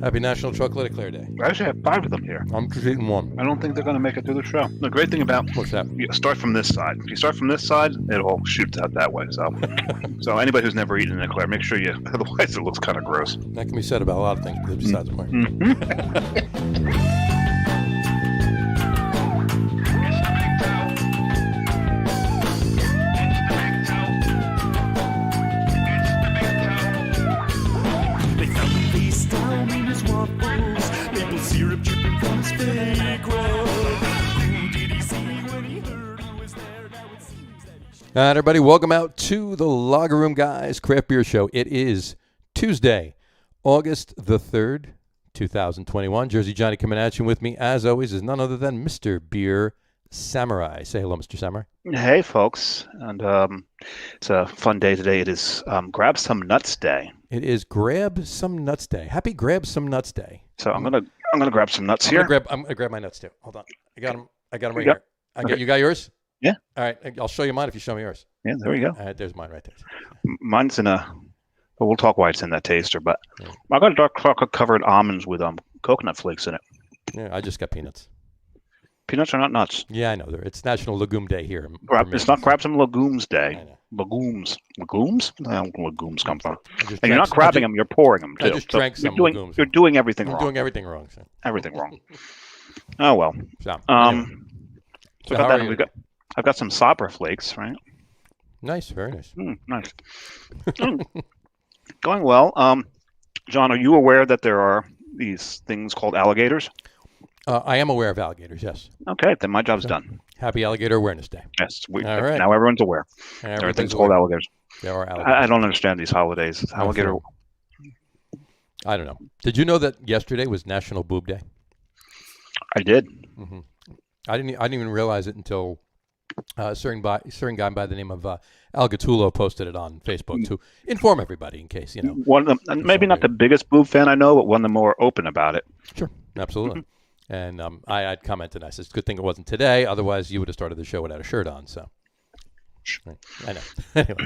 Happy National Chocolate Eclair Day. I actually have 5 of them here. I'm just eating one. I don't think they're going to make it through the show. The great thing about What's that? you start from this side. If you start from this side, it all shoots out that way. So anybody who's never eaten an eclair, make sure you. Otherwise, it looks kind of gross. That can be said about a lot of things besides wine. All right, everybody, welcome out to the Lager Room Guys Craft Beer Show. It is Tuesday, August the 3rd, 2021. Jersey Johnny coming at you with me, as always, is none other than Mr. Beer Samurai. Say hello, Mr. Samurai. Hey, folks. And it's a fun day today. It is Grab Some Nuts Day. It is Grab Some Nuts Day. Happy Grab Some Nuts Day. So I'm gonna grab some nuts here. I'm gonna grab my nuts too. Hold on. I got them right here. Okay. You got yours? Yeah. All right. I'll show you mine if you show me yours. Yeah, there we go. All right, there's mine right there. Mine's in a. Well, we'll talk why it's in that taster, but I got dark chocolate covered almonds with coconut flakes in it. Yeah, I just got peanuts. Peanuts are not nuts. Yeah, I know. It's National Legume Day here. It's not Grab Some Legumes Day. Legumes. Legumes? I don't know where legumes come from. And you're not grabbing them, you're pouring them, too. I just drank some legumes. You're doing everything wrong. You're doing everything wrong. So. Everything wrong. Oh, well. So, I've got some Sabra flakes, right? Nice. Very nice. Nice. Going well. John, are you aware that there are these things called alligators? I am aware of alligators, yes. Okay, then my job's done. Happy Alligator Awareness Day. Yes, All right. Now everyone's aware. There are things called alligators. There are alligators. I don't understand these holidays. Alligator. I don't know. Did you know that yesterday was National Boob Day? I did. Mm-hmm. I didn't even realize it until a certain guy by the name of Al Gattulo posted it on Facebook to inform everybody in case, One of them, maybe not the biggest boob fan I know, but one of the more open about it. Sure, absolutely. And I had commented, I said, it's a good thing it wasn't today, otherwise you would have started the show without a shirt on. So, I know. Anyway,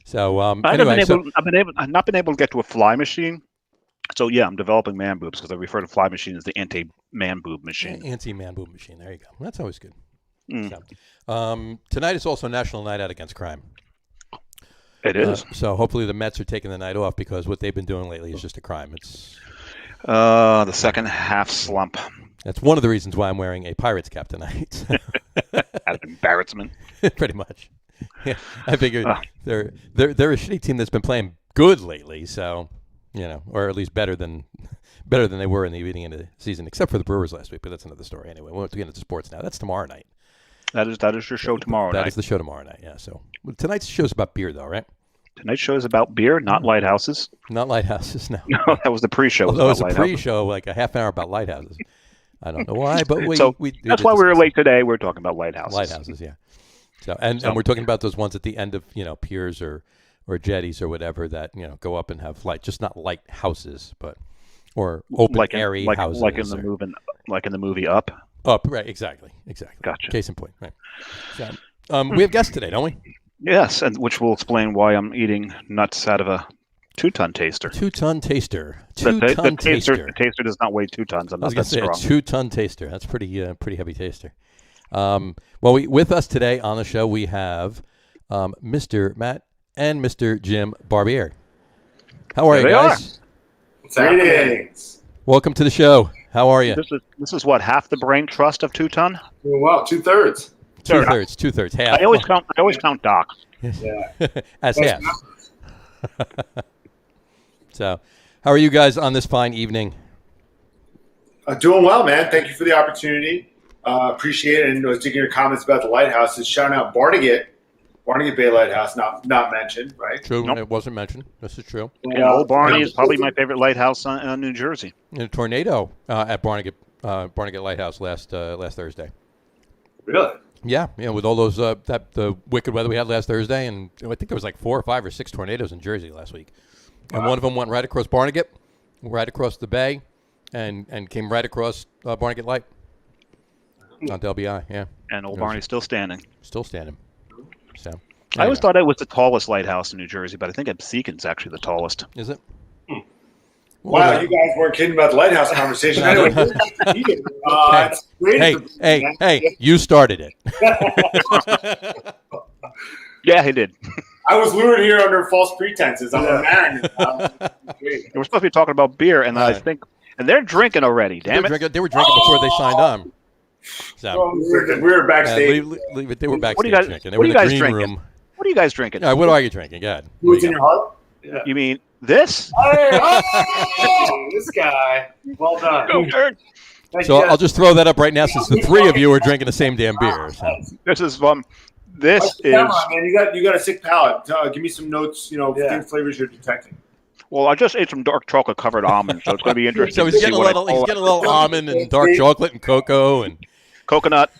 so I've not been able to get to a fly machine. So yeah, I'm developing man boobs because I refer to fly machine as the anti-man boob machine. Anti-man boob machine. There you go. That's always good. So, tonight is also National Night Out Against Crime. It is. So hopefully the Mets are taking the night off because what they've been doing lately is just a crime. It's the second half slump. That's one of the reasons why I'm wearing a Pirates cap tonight. Out of embarrassment. Pretty much. Yeah, I figured they're a shitty team that's been playing good lately, so or at least better than they were in the beginning of the season, except for the Brewers last week. But that's another story. Anyway, we won't get into sports now. That's tomorrow night. That is your show tomorrow night. That is the show tomorrow night. Yeah. So tonight's show is about beer, though, right? Tonight's show is about beer, not lighthouses. Not lighthouses. No. No, that was the pre-show. Although it was a pre-show, like a half an hour about lighthouses. I don't know why, but that's why we were late today. We're talking about lighthouses. Lighthouses, yeah. So and we're talking about those ones at the end of piers or jetties or whatever that go up and have light, just not lighthouses, but or open airy houses, like in the movie Up. Up, right? Exactly. Gotcha. Case in point, right? So, we have guests today, don't we? Yes, and which will explain why I'm eating nuts out of a 2-ton taster. 2-ton taster. The taster does not weigh 2 tons. I'm not that strong. A 2-ton taster. That's pretty heavy taster. With us today on the show we have Mr. Matt and Mr. Jim Barbiere. How are you guys? Greetings. Welcome to the show. How are you? This is what, half the brain trust of 2-ton? Doing well, 2/3. Two-thirds, half. I always count Doc. Yeah. As half. So, how are you guys on this fine evening? Doing well, man. Thank you for the opportunity. Appreciate it. And I was digging your comments about the lighthouses. Shouting out Barnegat Bay Lighthouse, not mentioned, right? True, Nope. It wasn't mentioned. This is true. And Old Barney is probably my favorite lighthouse in New Jersey. A tornado at Barnegat Lighthouse last Thursday. Really? Yeah, with all those the wicked weather we had last Thursday, and I think there was like 4 or 5 or 6 tornadoes in Jersey last week, and one of them went right across Barnegat, right across the bay, and came right across Barnegat Light on Del BI. Yeah, and Old Barney's still standing. Still standing. So I always thought it was the tallest lighthouse in New Jersey, but I think Absecon's actually the tallest. Is it? Wow, you guys weren't kidding about the lighthouse conversation. Anyway, it's great. Hey, you started it. Yeah, he did. I was lured here under false pretenses. I'm a man. We're supposed to be talking about beer, and I think, and they're drinking already. Damn it! They were drinking before they signed on. So we were backstage. Leave it. They were backstage drinking. They what were are in you the guys green drinking? room. What are you guys drinking? What are you drinking? God. Who's in your heart? Yeah. You mean this? Oh, this guy. Well done. Go, nerd. So I'll just throw that up right now, since the three of you are drinking the same damn beer. So. This is This is. Come on, man. You got a sick palate. Give me some notes. Things, flavors you're detecting. Well, I just ate some dark chocolate covered almonds, so it's going to be interesting. So he's getting a little almond and dark chocolate and cocoa and coconut.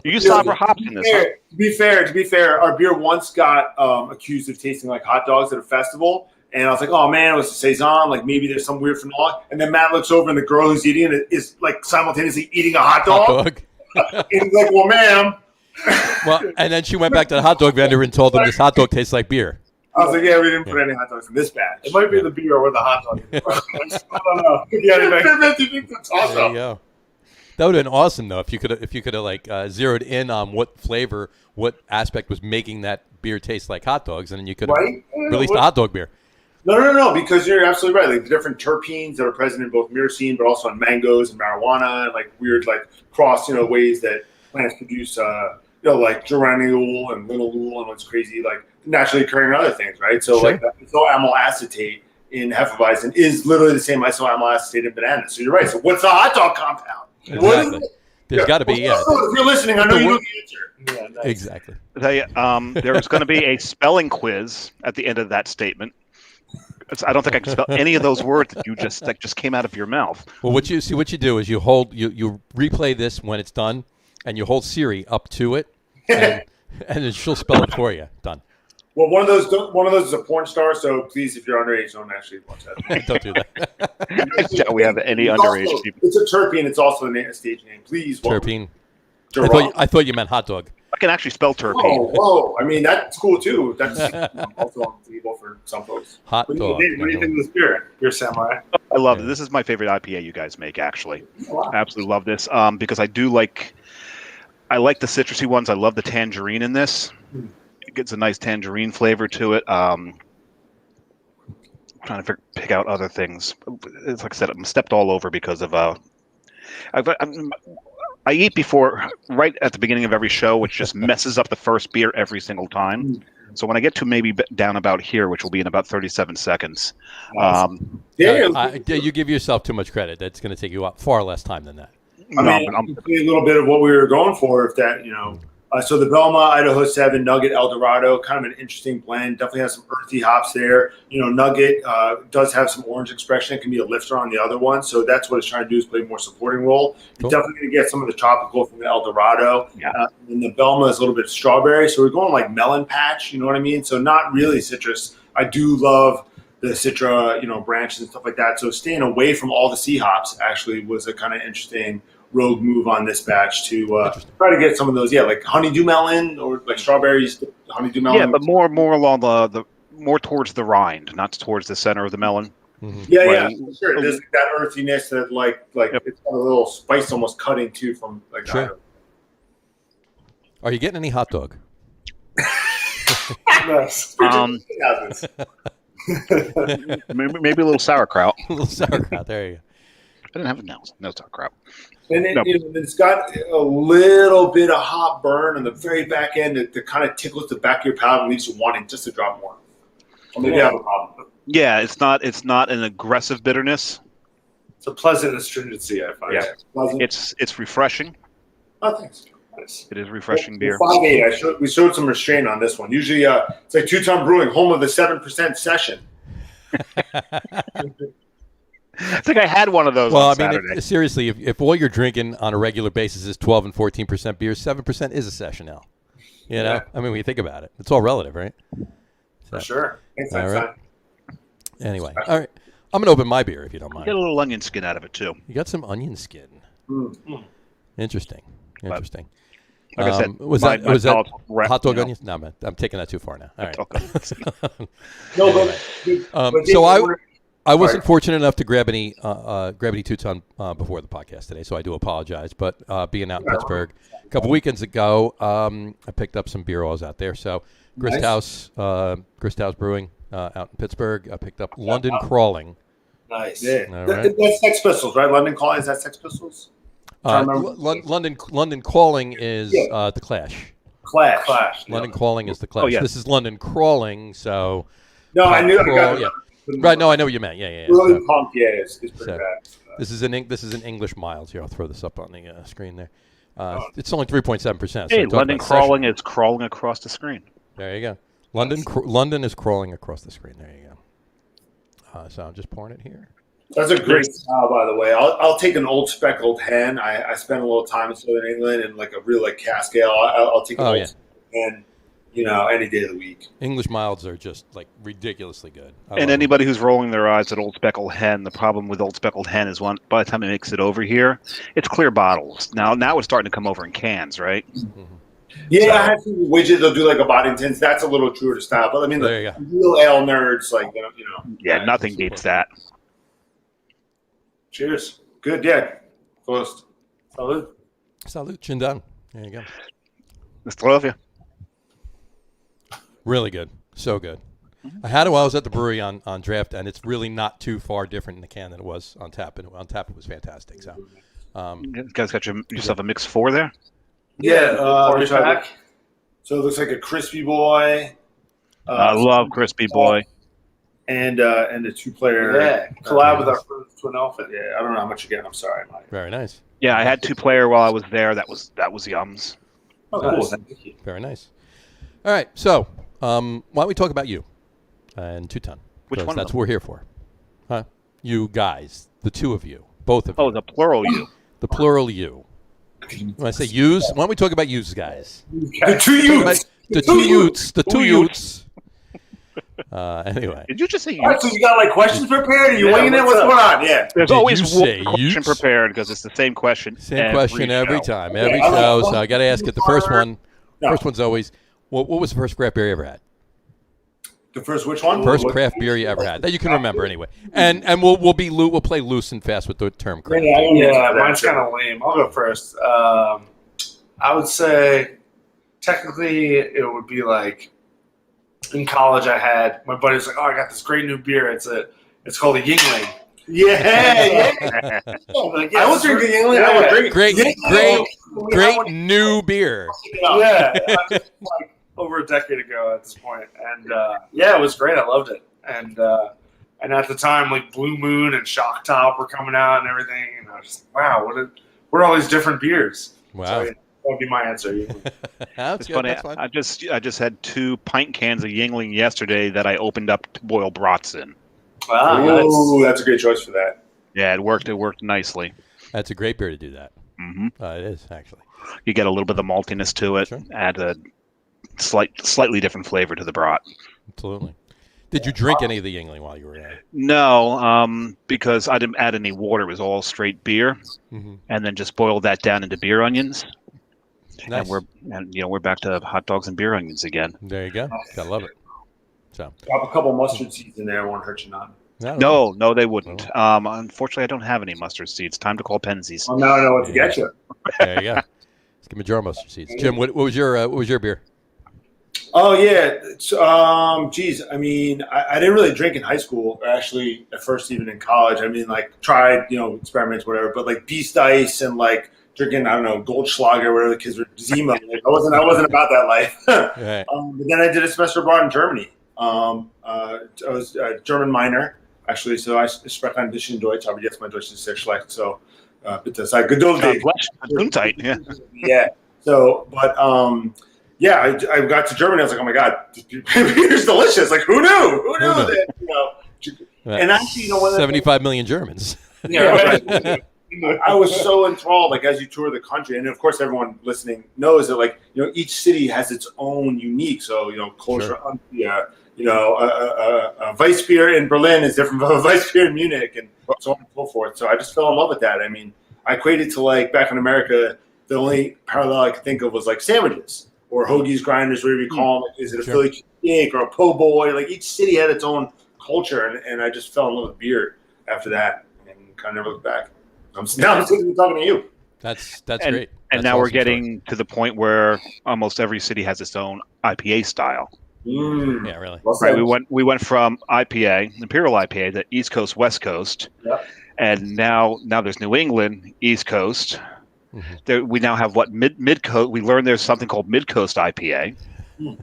You use cyber hops in this. To be fair, our beer once got accused of tasting like hot dogs at a festival. And I was like, oh, man, it was a Saison. Like, maybe there's some weird phenol. And then Matt looks over, and the girl who's eating it is, like, simultaneously eating a hot dog. And he's like, well, ma'am. Well, and then she went back to the hot dog vendor and told them this hot dog tastes like beer. I was like, yeah, we didn't put any hot dogs in this batch. It might be the beer or the hot dog. I don't know. There you go. That would have been awesome, though, if you could have like zeroed in on what flavor, what aspect was making that beer taste like hot dogs, and then you could have released a hot dog beer. No, because you're absolutely right. Like the different terpenes that are present in both myrcene, but also in mangoes and marijuana, and like weird, like cross, ways that plants produce, like geraniol and linalool and what's crazy, like naturally occurring other things, right? So like that isoamyl acetate in Hefeweizen is literally the same isoamyl acetate in banana. So you're right. So what's the hot dog compound? Exactly. There's got to be, If you're listening, I know you know the answer. Yeah, nice. Exactly. There's going to be a spelling quiz at the end of that statement. I don't think I can spell any of those words that just came out of your mouth. Well, what you do is you replay this when it's done, and you hold Siri up to it, and then she'll spell it for you. Done. Well, one of those is a porn star, so please, if you're underage, don't actually watch that. Don't do that. I doubt we have any underage people. It's a terpene. It's also a stage name. Please. Terpene. I thought you meant hot dog. I can actually spell terpene. Whoa. I mean, that's cool, too. That's also on the table for some folks. Hot dog. What do you think of this beer? Beer Samurai. I love it. This is my favorite IPA you guys make, actually. Oh, wow. I absolutely love this because I like the citrusy ones. I love the tangerine in this. It gets a nice tangerine flavor to it. I'm trying to pick out other things. It's like I said, I'm stepped all over because of I eat before, right at the beginning of every show, which just messes up the first beer every single time. So when I get to maybe down about here, which will be in about 37 seconds. You give yourself too much credit. That's going to take you far less time than that. I mean, a little bit of what we were going for, if that, so the Belma, Idaho 7, Nugget, El Dorado, kind of an interesting blend. Definitely has some earthy hops there. Nugget does have some orange expression. It can be a lifter on the other one. So that's what it's trying to do, is play a more supporting role. You're definitely going to get some of the tropical from the El Dorado. Yeah. And the Belma is a little bit strawberry. So we're going like melon patch, you know what I mean? So not really citrus. I do love the Citra, branches and stuff like that. So staying away from all the C hops actually was a kind of interesting rogue move on this batch to try to get some of those, like honeydew melon or like strawberries, honeydew melon. Yeah, but more along the more towards the rind, not towards the center of the melon. Mm-hmm. Yeah, for sure. There's that earthiness that it's got a little spice almost cutting too from like. Sure. Are you getting any hot dog? Maybe a little sauerkraut. A little sauerkraut. There you go. I didn't have no sauerkraut. And it's got a little bit of hot burn on the very back end that kind of tickles the back of your palate and leaves you wanting just to drop more. Or maybe I have a problem. Yeah, it's not an aggressive bitterness. It's a pleasant astringency, I find. Yeah, it's refreshing. Oh, thanks. Nice. It is refreshing beer. 5.8. We showed some restraint on this one. Usually, it's like Two Ton Brewing, home of the 7% session. I think I had one of those. Well, on Saturday. Seriously, if all you're drinking on a regular basis is 12 and 14% beer, 7% is a session ale. When you think about it, it's all relative, right? For sure. Thanks, all right. Anyway, all right. I'm gonna open my beer if you don't mind. Get a little onion skin out of it too. You got some onion skin. Mm. Interesting. Like I said, was that hot dog onions? No, man, I'm taking that too far now. All right. I wasn't fortunate enough to grab any Two Ton before the podcast today, so I do apologize. But being out in Pittsburgh a couple weekends ago, I picked up some beer alls out there. So Grist House Brewing out in Pittsburgh. I picked up London Crawling. Nice. Yeah. Right. That's Sex Pistols, right? London Calling, is that Sex Pistols? London Calling is the Clash. Clash. London Calling is the Clash. Oh, yeah. This is London Crawling, so... No, I knew. Right, no, I know what you meant. Yeah. Really punk, it's pretty bad. This is an English miles here. I'll throw this up on the screen there. It's only 3.7%. Hey, London Crawling is crawling across the screen. There you go. London is crawling across the screen. There you go. So I'm just pouring it here. That's a great style, by the way. I'll take an old speckled hen. I spent a little time in Southern England and like a real cask ale. I'll take an old speckled hen. Any day of the week. English milds are just like ridiculously good. And anybody who's rolling their eyes at Old Speckled Hen, the problem with Old Speckled Hen is by the time it makes it over here, it's clear bottles. Now it's starting to come over in cans, right? Mm-hmm. Yeah, I have seen widgets. They'll do like a Boddington's. That's a little truer to style. But I mean, the real ale nerds, like Yeah, nothing beats that. Cheers. Good. Yeah. Close. Salud. Salud. Chin down. There you go. Mr. Love you. Really good. So good. I had it while I was at the brewery on draft, and it's really not too far different in the can than it was on tap. And on tap, it was fantastic. So, you guys got yourself a mix 4 there? Yeah. So it looks like a Crispy Boy. I love Crispy Boy. And a 2-player. Collab with our first Twin Elephant. Yeah, I don't know how much you get. I'm sorry, Mike. Very nice. Yeah, I had 2-player while I was there. That was yums. Oh, cool. Thank you. Very nice. All right, so why don't we talk about you and Two Ton? Which one? That's what we're here for. Huh? You guys, the two of you, both of you. Oh, the plural you. The plural you. When I say yous, why don't we talk about yous, guys? The two youths. The two youths. The two youths. Anyway. Did you just say youths? Right, so you got questions prepared? Are you winging it? What's going on? Yeah. There's always one question prepared because it's the same question. Same question every time, every show. So I got to ask it. The first one. First one's always, what was the first craft beer you ever had? The first which one? First craft beer you ever had that you can remember anyway. And we'll play loose and fast with the term craft. Yeah, mine's kind of lame. I'll go first. I would say technically it would be like in college my buddy was like, oh, I got this great new beer. It's called a Yingling. Yeah. I was drinking Yingling. I was drinking great new beer. Yeah. Like over a decade ago at this point. And it was great. I loved it. And at the time, like Blue Moon and Shock Top were coming out and everything. And I was just like, wow, what are all these different beers? Wow. So, that would be my answer. That's funny. I just had 2 pint cans of Yingling yesterday that I opened up to boil brats in. Wow, that's a great choice for that. Yeah, it worked. It worked nicely. That's a great beer to do that. Mm-hmm. It is, actually. You get a little bit of the maltiness to it. Sure. Add a slightly different flavor to the brat. Absolutely. Did you drink any of the Yingling while you were there? No, because I didn't add any water. It was all straight beer, and then just boiled that down into beer onions. Nice. And we're back to hot dogs and beer onions again. There you go. Gotta love it. So drop a couple mustard seeds in there, won't hurt you none. No, they wouldn't. Unfortunately, I don't have any mustard seeds. Time to call Penzies. Well, now I know what to get you. There you go. Let's give me a jar of mustard seeds. Jim, what was your beer? Oh yeah, geez. I mean, I didn't really drink in high school, or actually at first even in college. I mean, like tried, experiments, whatever. But like Beast Ice and like drinking, I don't know, Goldschlager, whatever the kids were, Zima. Like, I wasn't about that life. Right. But then I did a semester abroad in Germany. I was a German minor, actually, so I sprach ein bisschen Deutsch, aber jetzt mein Deutsch ist sehr schlecht, so bitte sei geduldig. Yeah. Yeah. So, but I got to Germany. I was like, oh my god, this beer's delicious. Like, who knew? Who knew that? And actually, 75 million Germans. Yeah. I was so enthralled, like as you tour the country, and of course, everyone listening knows that, like each city has its own unique. So culture. Sure. A Weiss beer in Berlin is different from a Weiss beer in Munich, and so on and so forth. So I just fell in love with that. I mean, I equated to like back in America, the only parallel I could think of was like sandwiches or hoagies, grinders, whatever you call them. Is it a Philly cheesesteak or a po' boy? Like each city had its own culture, and I just fell in love with beer after that, and kind of never looked back. Now I'm sitting here talking to you. That's great. And That's now we're awesome getting to the point where almost every city has its own IPA style. Mm. Yeah, really. Right. We went from IPA, Imperial IPA, to East Coast, West Coast, and now there's New England, East Coast. Mm-hmm. There, we now have mid coast. We learned there's something called Mid Coast IPA.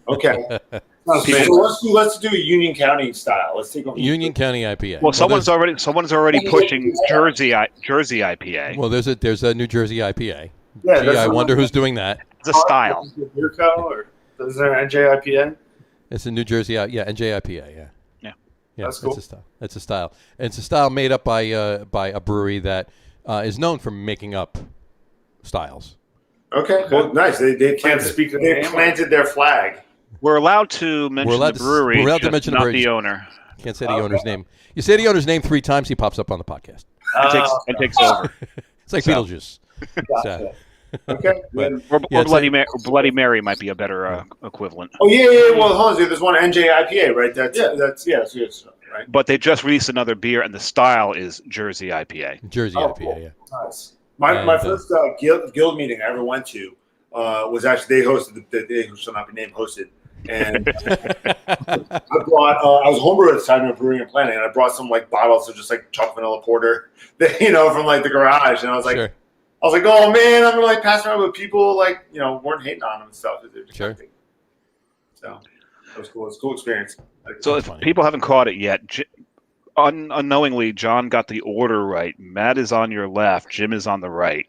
Okay. So let's do a Union County style. Let's take over Union County IPA. Well, someone's already pushing Jersey IPA. Well, there's a New Jersey IPA. Yeah, Gee, I wonder who's doing that. It's a style. Beer Co. Or is there an NJIPA? It's a New Jersey, NJIPA, yeah. That's cool. It's a style. It's a style. And it's a style made up by a brewery that is known for making up styles. Okay, good, nice. They Can't speak the They name. planted their flag. We're allowed to mention the brewery, we're allowed to just mention the not brewery. the owner. Can't say the owner's name. You say the owner's name 3 times, he pops up on the podcast. It takes over. It's like Beetlejuice. Gotcha. Okay. But- Or Yeah, Bloody Mary might be a better equivalent. Oh yeah. Well, hold on. There's one NJIPA, right? That's right. But they just released another beer, and the style is Jersey IPA. Jersey Oh, IPA, cool. yeah. Nice. My And, first guild meeting I ever went to was actually they hosted they shall not be named hosted, and I brought I was homebrewer at the time of brewing and planning, and I brought some like bottles of just like chocolate vanilla porter, from like the garage, and I was like. Sure. I was like, oh man, I'm gonna like pass around, but people like weren't hating on them and stuff. They're just Sure. happy. So that was cool. It's a cool experience. So if funny. people haven't caught it yet, unknowingly, John got the order right. Matt is on your left. Jim is on the right,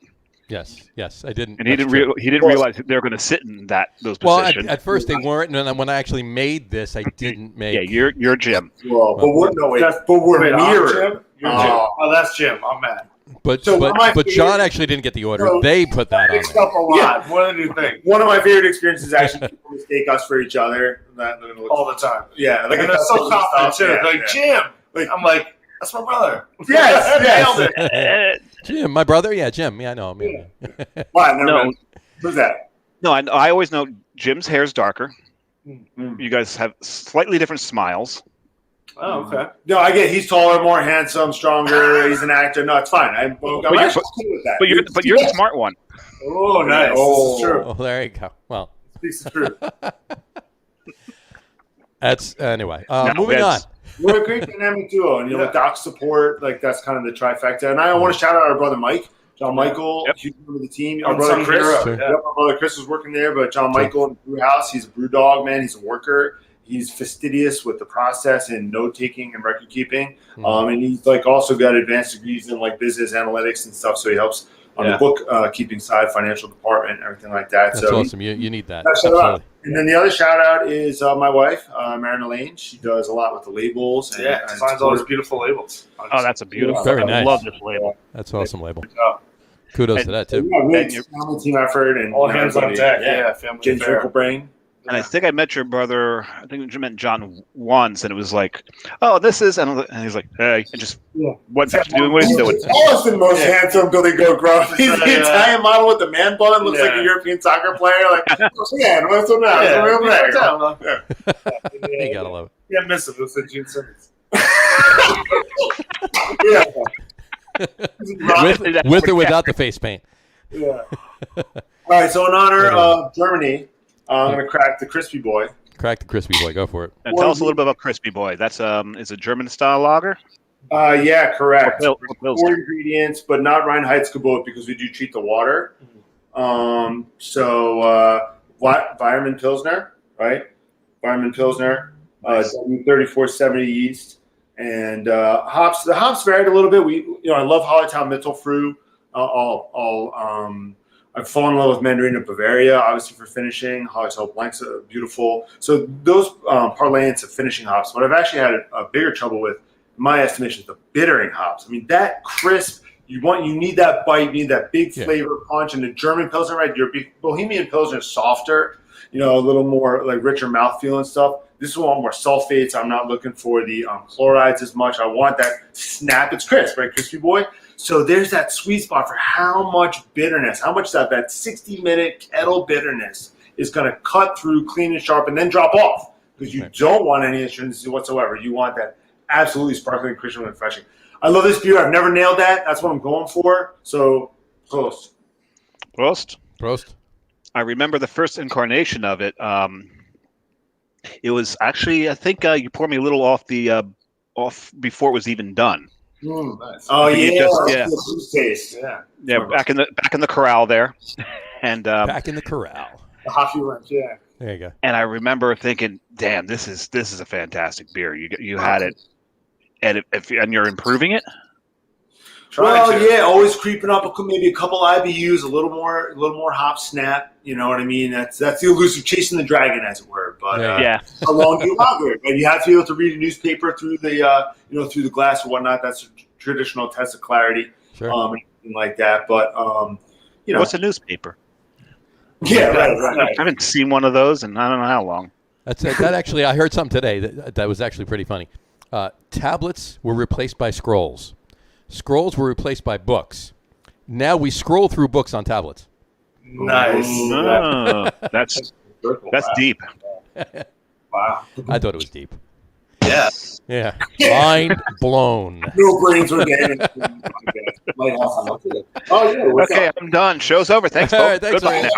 Yes, I didn't. and he that's didn't true. he didn't realize they were going to sit in those Well, positions. at first they weren't, and then when I actually made this, I didn't make. Yeah, you're Jim. well, but we're Wait, I'm mirrored. Jim? You're Jim. Oh, that's Jim. I'm Matt. But So one of my but favorite- John actually didn't get the order. So- They put that on Mixed there. up a lot. More than you think. One of my favorite experiences is actually people mistake us for each other. All the time. Yeah, Like, and they're so confident too. Yeah, They're like, yeah. Jim. I'm like, that's my brother. Yes, Nailed it. Jim, my brother. Yeah, Jim. Yeah, I know him. Yeah. What? No. Who's that? No, I always know Jim's hair's darker. Mm. You guys have slightly different smiles. Oh, okay. No, I get he's taller, more handsome, stronger. He's an actor. No, it's fine. I'm you're- actually cool with that. But you're the smart one. Oh, nice. Oh. This is true. Oh, there you go. Well, Speaks the truth. that's anyway. No, Moving on. We're a great dynamic duo, and with Doc's support, like that's kind of the trifecta. And I want to shout out our brother Mike, John Michael, Yep. huge member of the team. Our Unsung brother Chris, hero. Sure. yep, our brother Chris was working there, but John Michael in the brew house, he's a brew dog, man. He's a worker. He's fastidious with the process and note taking and record keeping. And he's like also got advanced degrees in like business analytics and stuff. So he helps on the book keeping side, financial department, everything like that. That's so awesome. You need that. shout out. Absolutely. And then the other shout out is my wife, Marin Elaine. She does a lot with the labels. And, Yeah, designs all these beautiful labels. Oh, that's a beautiful. Very I nice. love this label. That's an awesome label. Oh, Kudos to that too. Yeah, really And you're- family team effort and all hands on everybody. deck. Yeah, family Jim affair. Tricklebrain. And I think I met your brother. I think you met John once, and it was like, "Oh, this is," and he's like, "Hey," and just went back to doing what he's doing. Tallest and most handsome Billy Go Grow. He's the Yeah. Italian model with the man bun. Looks like Yeah. a European soccer player. Like, man, what's up now? Yeah, What's yeah, up now? You gotta love it. Yeah, miss him. Looks like Gene Simmons. Yeah. With or without the face paint. Yeah. All right. So in honor of Germany, I'm gonna crack the crispy boy. Crack the crispy boy. Go for it. And tell us a little bit about Crispy Boy. That's is a German style lager. Yeah, correct. Or 4 Pilsner. ingredients, but not Reinheitsgebot because we do treat the water. Weiermann Pilsner, right? Weiermann Pilsner, 3470 yeast, and hops. The hops varied a little bit. I love Hallertau Mittelfrüh. I've fallen in love with Mandarin of Bavaria, obviously for finishing. Hallertau Blancs are beautiful. So those parlayance of finishing hops. What I've actually had a bigger trouble with, in my estimation, is the bittering hops. I mean, that crisp. You need that bite, you need that big flavor punch. And the German Pilsner, right? Your Bohemian Pilsner is softer, a little more like richer mouthfeel and stuff. This is one more sulfates. I'm not looking for the chlorides as much. I want that snap. It's crisp, right? Crispy boy. So there's that sweet spot for how much bitterness, how much that 60-minute kettle bitterness is going to cut through, clean and sharp, and then drop off because you don't want any astringency whatsoever. You want that absolutely sparkling, crisp, and refreshing. I love this beer. I've never nailed that. That's what I'm going for. So close. Prost. I remember the first incarnation of it. It was actually, I think you poured me a little off before it was even done. Nice. Oh yeah, just, taste. Yeah. Back in the corral there, and back in the corral. The hockey rink, yeah. There you go. And I remember thinking, "Damn, this is a fantastic beer. You had it, and and you're improving it." Always creeping up maybe a couple IBUs, a little more hop snap. You know what I mean? That's the elusive chasing the dragon, as it were. But how long do you lager it? And you have to be able to read a newspaper through the through the glass or whatnot. That's a traditional test of clarity, anything like that. But what's a newspaper? Yeah, right. I haven't seen one of those in I don't know how long. That actually, I heard something today that was actually pretty funny. Tablets were replaced by scrolls. Scrolls were replaced by books. Now we scroll through books on tablets. Nice. Oh, that's deep. Wow. I thought it was deep. Yeah. Yeah. Mind blown. No brains were getting Okay, I'm done. Show's over. Thanks, All right, folks. thanks, Goodbye Ray. now.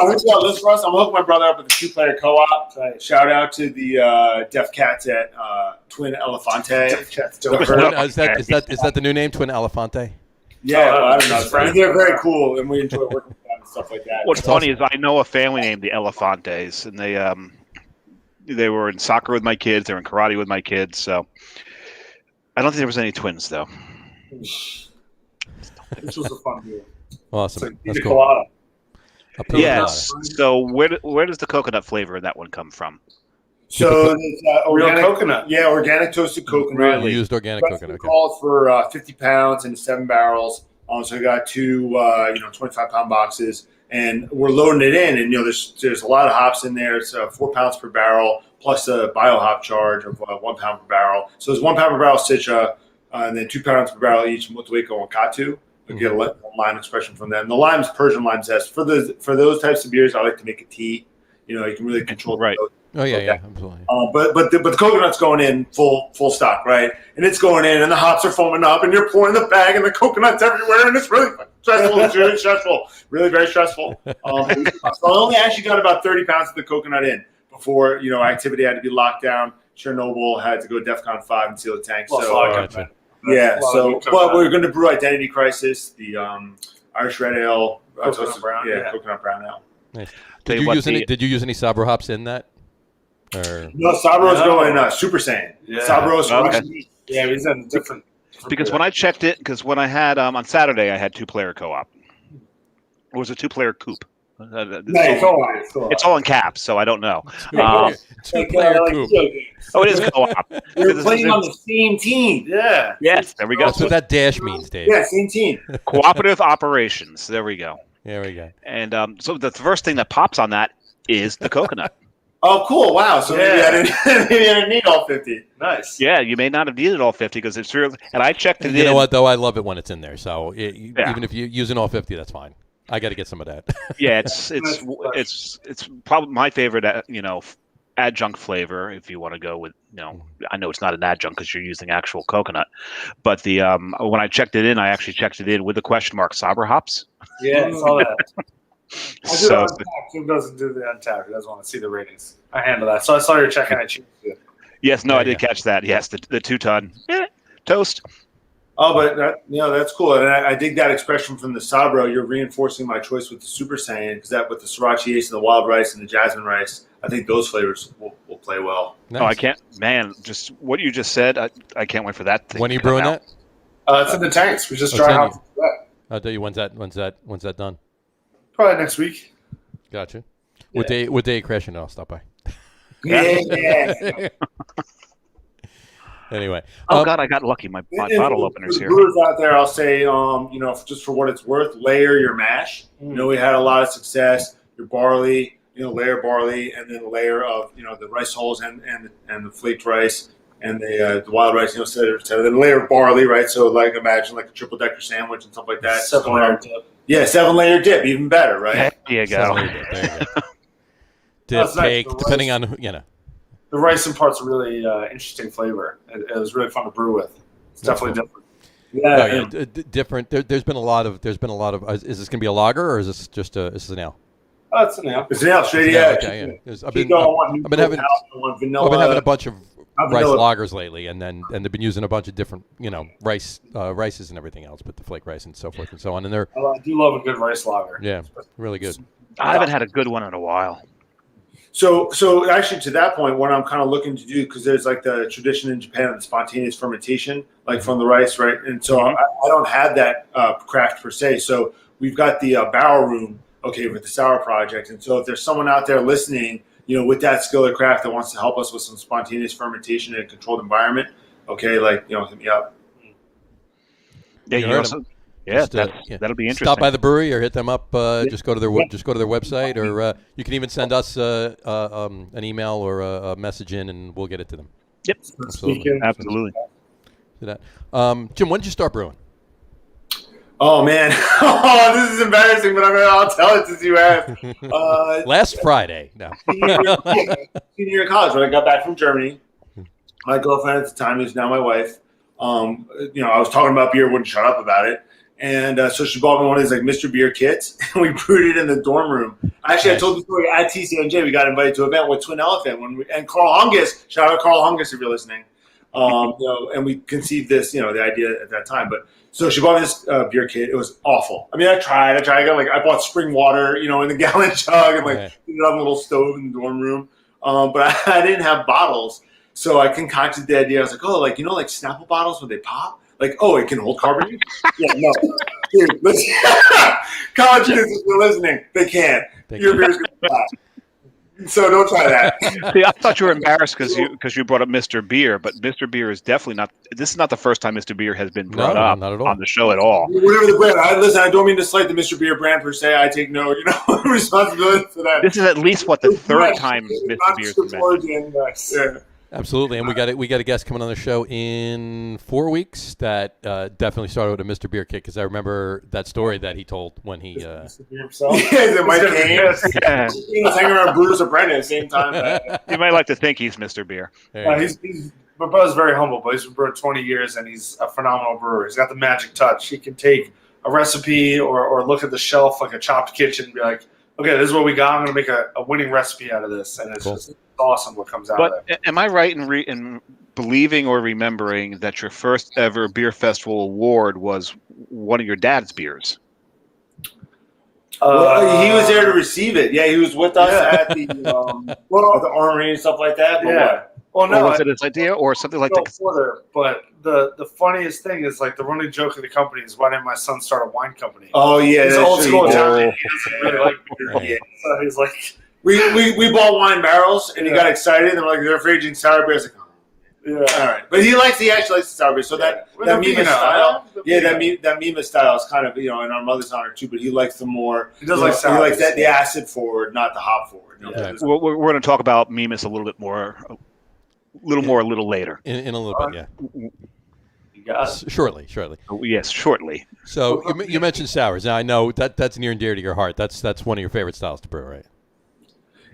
I'm gonna hook my brother up with a 2-player co-op. Shout out to the Deaf Cats at Twin Elefante. Is that the new name, Twin Elefante? Yeah, I don't know. They're very cool, and we enjoy working with them and stuff like that. What's funny is I know a family named the Elefantes, and they were in soccer with my kids. They were in karate with my kids. So I don't think there was any twins, though. This was a fun deal. Awesome. That's Pina cool. colada. A pina Yes. colada. So where does the coconut flavor in that one come from? So it's Real coconut. Yeah, organic toasted coconut. You used organic coconut. Okay. Calls for 50 pounds and 7 barrels. So we got two 25-pound boxes, and we're loading it in. And there's a lot of hops in there. It's 4 pounds per barrel plus a biohop charge of 1 pound per barrel. So it's 1 pound per barrel Citra, and then 2 pounds per barrel each Motueko and Katu. We get a lime expression from them. The lime's Persian lime zest. For those types of beers, I like to make a tea. You can really control the Right. Oh yeah, absolutely. But the coconut's going in full stock, right? And it's going in, and the hops are foaming up, and you're pouring the bag, and the coconut's everywhere, and it's really stressful. It's really stressful, really very stressful. So I only actually got about 30 pounds of the coconut in before activity had to be locked down. Chernobyl had to go DEFCON 5 and seal the tank. Well, Gotcha. But we're going to brew Identity Crisis, the Irish Red Ale, Coconut brown, coconut brown ale. Nice. Tell Did you you what, use any Sabro hops in that? Or No, Sabro's going Super Saiyan. Yeah. Sabro's Okay. Yeah, he's in different. Because when I checked it, when I had on Saturday, I had 2-player co-op. It was a 2-player coupe. It's all in caps, so I don't know. two-player coupe. Oh, it is co-op. We're playing on the same team. Yeah. Yes, there we go. That's what that dash means, Dave. Yeah, same team. Cooperative operations. There we go. There we go. And so the first thing that pops on that is the coconut. Oh, cool! Wow. So maybe I didn't need all 50. Nice. Yeah, you may not have needed all 50 because it's real. And I checked it in. You know what, though? I love it when it's in there. So even if you're using all 50, that's fine. I got to get some of that. Yeah, it's probably my favorite, adjunct flavor. If you want to go with, I know it's not an adjunct because you're using actual coconut, but the when I checked it in, I actually checked it in with the question mark Sabra hops. Yeah, I saw that. I do So untapped. Tim doesn't do the untapped. He doesn't want to see the ratings. I handle that. So I saw your check and I choose it. yes, no, There I you did catch that. Yes, the 2 ton toast. Oh, but that's cool, and I dig that expression from the Sabro. You're reinforcing my choice with the Super Saiyan because that with the Sriracha Ace and the wild rice and the jasmine rice, I think those flavors will play well. Nice. Oh, I can't, man! Just what you just said, I can't wait for that. Thing When are you to come brewing out. that? It's in the tanks. We just It's dry in out. I'll tell you when's that done. Probably next week. Gotcha. What day crashing? I'll stop by. Yeah. Anyway. Oh God, I got lucky. My bottle openers for the here. brewers out there, I'll say, just for what it's worth, layer your mash. We had a lot of success. Your barley, layer barley, and then a layer of the rice hulls and the flaked rice and the wild rice, et cetera. Then a layer of barley, right? So imagine like a triple decker sandwich and stuff like that. 7-layer dip. Yeah, 7-layer dip, even better, right? There you go. There you go. Dip, That's nice. cake, The depending rice. on the ricin part's a really interesting flavor. It was really fun to brew with. It's definitely different. Yeah, different. There's been a lot of. Is this going to be a lager or is this just a? Is this an ale? Oh, it's an ale. It's an ale, straight. Okay, yeah. I've been having a bunch of rice lagers lately, and they've been using a bunch of different, rices and everything else, but the flake rice and so forth and so on. And they're. I do love a good rice lager. Yeah, really good. I haven't had a good one in a while. So actually, to that point, what I'm kind of looking to do, because there's like the tradition in Japan of the spontaneous fermentation, like from the rice, right? And so I don't have that craft per se. So we've got the barrel room, with the sour project. And so if there's someone out there listening, with that skill or craft that wants to help us with some spontaneous fermentation in a controlled environment, hit me up. Yeah, that'll be interesting. Stop by the brewery or hit them up. Just go to their website, or you can even send us an email or a message in, and we'll get it to them. Yep, absolutely. Jim, when did you start brewing? Oh man, this is embarrassing, but I'll tell it since you asked. Last Friday. No. Senior year of college, when I got back from Germany. My girlfriend at the time, who's now my wife, I was talking about beer, wouldn't shut up about it. And so she bought me one of these like Mr. Beer kits, and we brewed it in the dorm room. Actually, I told the story at TCNJ. We got invited to an event with Twin Elephant and Carl Hungus. Shout out Carl Hungus if you're listening. And we conceived this, the idea at that time. But so she bought me this beer kit. It was awful. I mean, I tried. I bought spring water, in the gallon jug, and put it on a little stove in the dorm room. But I didn't have bottles, so I concocted the idea. I was like, Snapple bottles when they pop. It can hold carbonate? Yeah, no. Dude, listen. College kids, if you're listening, they can't. Your beer's going to flat. So don't try that. See, I thought you were embarrassed because you brought up Mr. Beer, but Mr. Beer is definitely not. This is not the first time Mr. Beer has been brought up on the show at all. Whatever the brand. I don't mean to slight the Mr. Beer brand per se. I take no, responsibility for that. This is at least the third time Mr. Beer's been mentioned. Absolutely, and we got a guest coming on the show in 4 weeks that definitely started with a Mr. Beer kick, because I remember that story that he told when he Mr. Beer himself. Mike Kane. He was hanging around Brewers of Brennan at the same time. You might like to think he's Mr. Beer. My brother's very humble, but he's been brewing 20 years, and he's a phenomenal brewer. He's got the magic touch. He can take a recipe or look at the shelf like a chopped kitchen and be like, okay, this is what we got. I'm going to make a winning recipe out of this, and it's just awesome what comes out of it. But am I right in believing or remembering that your first ever beer festival award was one of your dad's beers? He was there to receive it. Yeah, he was with us at the at the Armory and stuff like that. But what? Well, no, or was it his idea or something like that? But the funniest thing is, the running joke of the company is, why didn't my son start a wine company? Oh yeah, he's old school Italian. He doesn't really like beer. So he's like, we bought wine barrels, and he got excited. And they're for aging sour beers. All right, but he actually likes the sour beer. So that Mima style, that Mima style is kind of in our mother's honor too. But he likes the more. He does like sour. He likes the acid forward, not the hop forward. We're going to talk about Mimas a little bit more. A little later. In a little bit, yeah. You got it. Shortly. Oh, yes, shortly. So you mentioned sours. Now I know that's near and dear to your heart. That's one of your favorite styles to brew, right?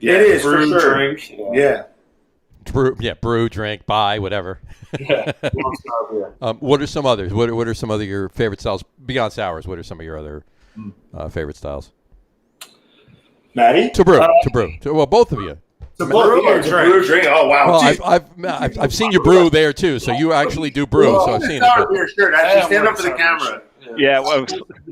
Yeah, it is. Brew, for sure. drink. Yeah. Brew, drink, buy, whatever. Yeah. What are some others? What are some other your favorite styles beyond sours? What are some of your other favorite styles? Maddie? To brew. Well, both of you. To brew or drink? Oh wow! Well, I've seen you brew there too, so you actually do brew. So I've seen it. Beer shirt. Actually, stand up for the camera. Yeah, well,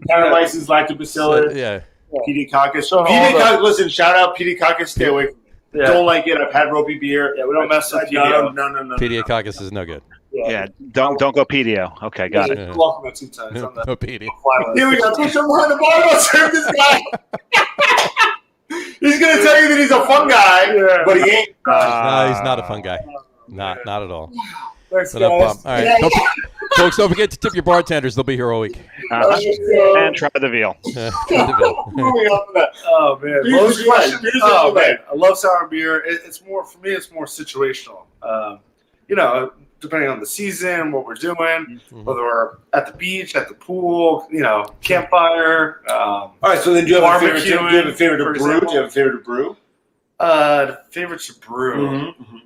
license lactobacillus. Yeah. Pediococcus. Listen, shout out Pediococcus. Stay away. Don't like it. I've had ropey beer. Yeah, we don't mess with pedio. No. Pediococcus is no good. Yeah, don't go pedio. Okay, got it. You're welcome at 2 times. No pedio. Here we go. Push him behind the bar. I'll serve this guy. He's going to tell you that he's a fun guy, but he ain't. No, he's not a fun guy. Not at all. Thanks, All right, folks, don't forget to tip your bartenders. They'll be here all week. And try the veal. Oh man, most questions. Oh man, I love sour beer. It's more for me. It's more situational. Depending on the season, what we're doing, whether we're at the beach, at the pool, campfire. All right, so then do you have a favorite? Do you have a favorite to brew? Favorite to brew. Mm-hmm.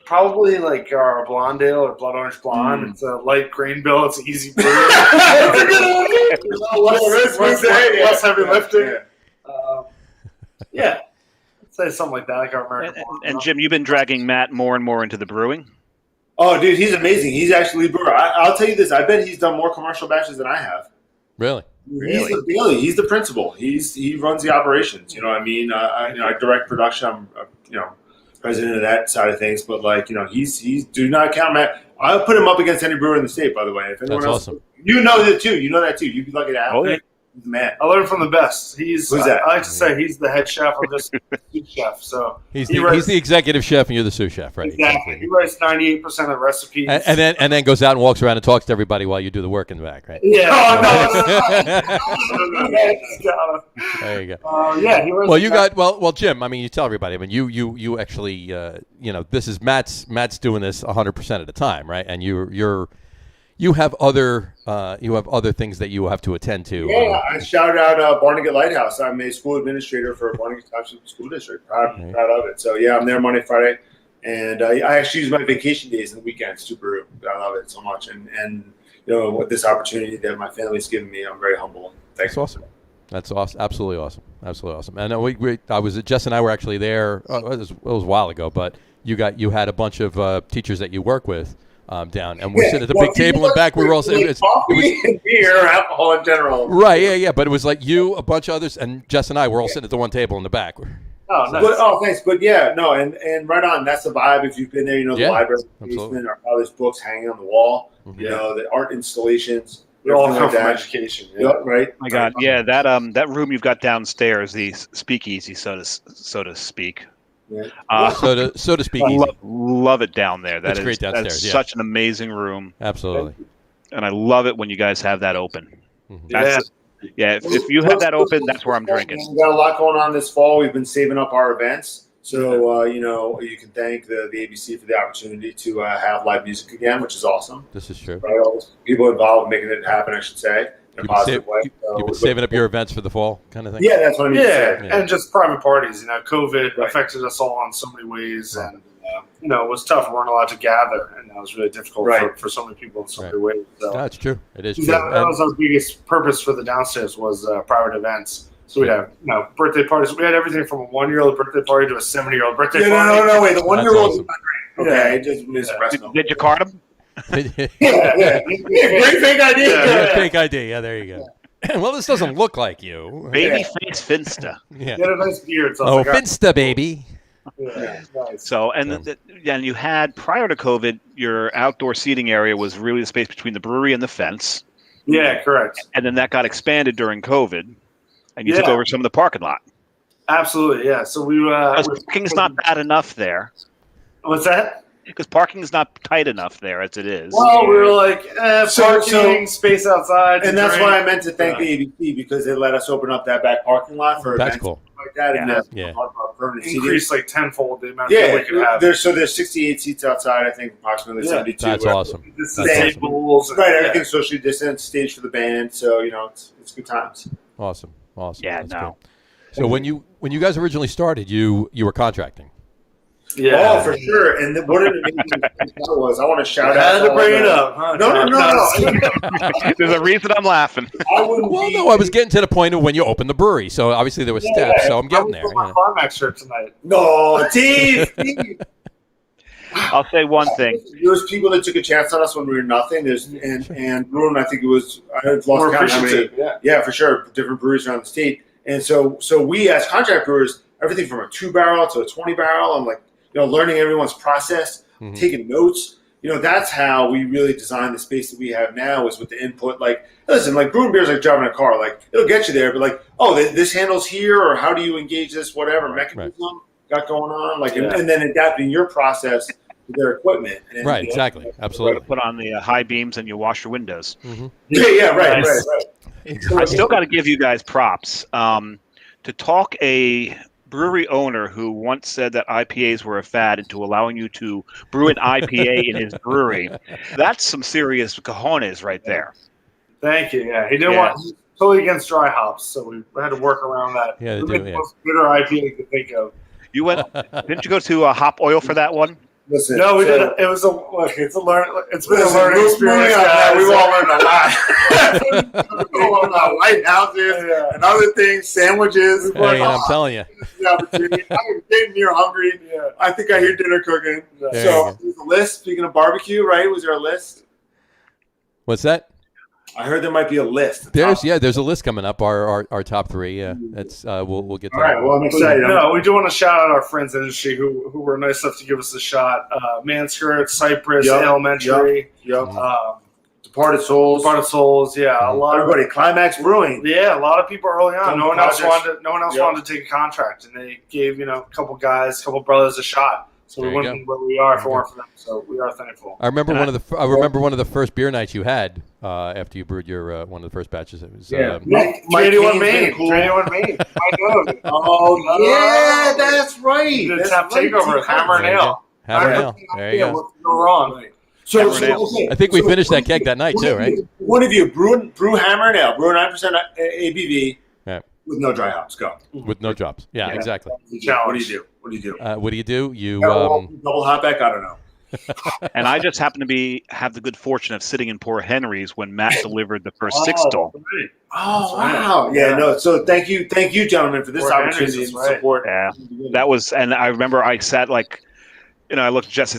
Probably like our blonde ale or blood orange blonde. It's a light grain bill. It's an easy brew. less heavy lifting. Yeah. I'd say something like that, like our American blonde. And Jim, you've been dragging Matt more and more into the brewing. Oh, dude, he's amazing. He's actually brewer. I'll tell you this. I bet he's done more commercial batches than I have. Really? He's the Bailey. He's the principal. He runs the operations. You know what I mean? I direct production. I'm president of that side of things. But he's do not count Matt. I'll put him up against any brewer in the state. By the way, if anyone That's else, awesome. You know that too. You know that too. You'd be lucky to have him. Yeah. He's the man. I learned from the best. Who's that? I like to say he's the head chef or just the sous chef. So He's the executive chef and you're the sous chef, right? Exactly. He writes 98% of the recipes. And then goes out and walks around and talks to everybody while you do the work in the back, right? Yeah. There you go. Yeah. He writes Well, you got well, Jim. I mean, you tell everybody. I mean, you actually, this is Matt's doing this 100% of the time, right? And you have other things that you have to attend to. Yeah, I shout out Barnegat Lighthouse. I'm a school administrator for Barnegat Township School District. Proud of it. So yeah, I'm there Monday, Friday, and I actually use my vacation days and the weekends to brew. I love it so much, and with this opportunity that my family's given me, I'm very humble. Thanks. That's awesome. That's awesome. Absolutely awesome. And Jess and I were actually there. It was a while ago, but you had a bunch of teachers that you work with. Down, and we're sitting at the big table in back. We were all sitting. It was beer, alcohol in general. Right? Yeah. But it was like you, a bunch of others, and Jess and I were all sitting at the one table in the back. Oh, nice. Thanks. But yeah, no, and right on. That's the vibe. If you've been there, the library, basement, our father's books hanging on the wall. Mm-hmm. The art installations. They all come from education. Yeah. Yep, right. My God, yeah, that room you've got downstairs, the speakeasy, so to speak. Yeah. So to speak, love it down there. That's great downstairs. That's such an amazing room. Absolutely. And I love it when you guys have that open. Mm-hmm. If you have that open, that's where I'm drinking. We've got a lot going on this fall. We've been saving up our events. So, you can thank the ABC for the opportunity to have live music again, which is awesome. This is true. Right? All those people involved in making it happen, I should say. In a positive way. You've been saving up your events for the fall kind of thing? Yeah, that's what I mean. Yeah, and just private parties. COVID affected us all in so many ways, and it was tough. We weren't allowed to gather, and that was really difficult for so many people in so many ways. So that's true. It is true. That was our biggest purpose for the downstairs was private events. So we'd have birthday parties. We had everything from a 1-year-old birthday party to a 70-year-old birthday party. No, wait. The 1-year-old was awesome. Okay, just mispressed. Did you card him? Great fake ID. Fake ID. Yeah, there you go. Well, this doesn't look like you. Babyface Finsta. Yeah. He had a nice beard. So Finsta, baby. Yeah, nice. So, and you had, prior to COVID, your outdoor seating area was really the space between the brewery and the fence. Yeah, correct. And then that got expanded during COVID, and you took over some of the parking lot. Absolutely, yeah. So parking's not bad enough there. What's that? Because parking is not tight enough there as it is. Well, we were like, parking, space outside. And that's why I meant to thank the ABC, because they let us open up that back parking lot for events cool. like that. And increased like tenfold the amount of people we could have. There's 68 seats outside, I think approximately 72. That's awesome. Tables, right, everything's socially distanced, stage for the band, so it's good times. Awesome. Yeah, that's good. So when you guys originally started, you were contracting. Yeah, for sure. And what an amazing thing was. I want to shout out. I had to bring it up. Huh? No. There's a reason I'm laughing. I was getting to the point of when you opened the brewery. So obviously there were steps. So I'm getting there. My Farmax shirt tonight. No, Steve. I'll say one thing. There was people that took a chance on us when we were nothing. And Bruin, I think it was. I lost count how many. Yeah, for sure. Different breweries around the state. And so we as contract brewers, everything from a 2-barrel to a 20-barrel. I'm like, learning everyone's process, taking notes. That's how we really design the space that we have now, is with the input. Like, listen, like brewing beer is like driving a car. Like, it'll get you there, but like, this handles here, or how do you engage this, whatever mechanism got going on? Like, and then adapting your process to their equipment. And, exactly. Absolutely. Put on the high beams and you wash your windows. Mm-hmm. Right. Exactly. I still got to give you guys props. To talk a brewery owner who once said that IPAs were a fad into allowing you to brew an IPA in his brewery, that's some serious cojones right there. Thank you. Yeah, he didn't want totally against dry hops, so we had to work around that. Yeah, the most bitter IPA you could think of. Didn't you go to Hop Oil for that one? Listen, No, we so- did. It's been a learning Listen, experience, guys. guys. We've all learned a lot about lighthouses and other things, sandwiches. Hey, I'm telling you. The opportunity. I'm getting near hungry. Yeah. I think I hear dinner cooking. There So, you there's a list. Speaking of barbecue, right? Was there a list? What's that? I heard there might be a list. There's a list coming up. Our top 3. Yeah, that's we'll get to All right. that. Well, I'm excited. No, we do want to shout out our friends in the industry who were nice enough to give us a shot. Manskirt, Cypress, Yep, Elementary, Yep. Departed Souls. Departed Souls. Yeah, a lot of Everybody. Climax Brewing. Yeah, a lot of people early on. Some No one else projects. wanted to take a contract, and they gave a couple guys, a couple brothers a shot. So There we you wouldn't be where we are if it weren't for them. So we are thankful. I remember one of the first beer nights you had after you brewed your one of the first batches. It was Mike 381 Kane's Maine. been cool. 381 Maine. I know. Oh, yeah, that's right. The That's tap right. takeover, Hammer and There you go. Ale. Hammer and Ale. There you go. What could go wrong? So, Hammer and Ale. okay. I think we So, finished that keg that night too, right? One of you brew Hammer and Ale, brew 9% ABV Yeah. with no dry hops. Go. With no drops. Yeah, exactly. What do you do? What do you do? What do you do? You Double hop back? I don't know. And I just happened to have the good fortune of sitting in Port Henry's when Matt delivered the first 6 stall. Right. Oh, wow. Yeah, no. So thank you, gentlemen, for this Fort opportunity Henry's and is right. support. Yeah, that was, and I remember I sat I looked at Jesse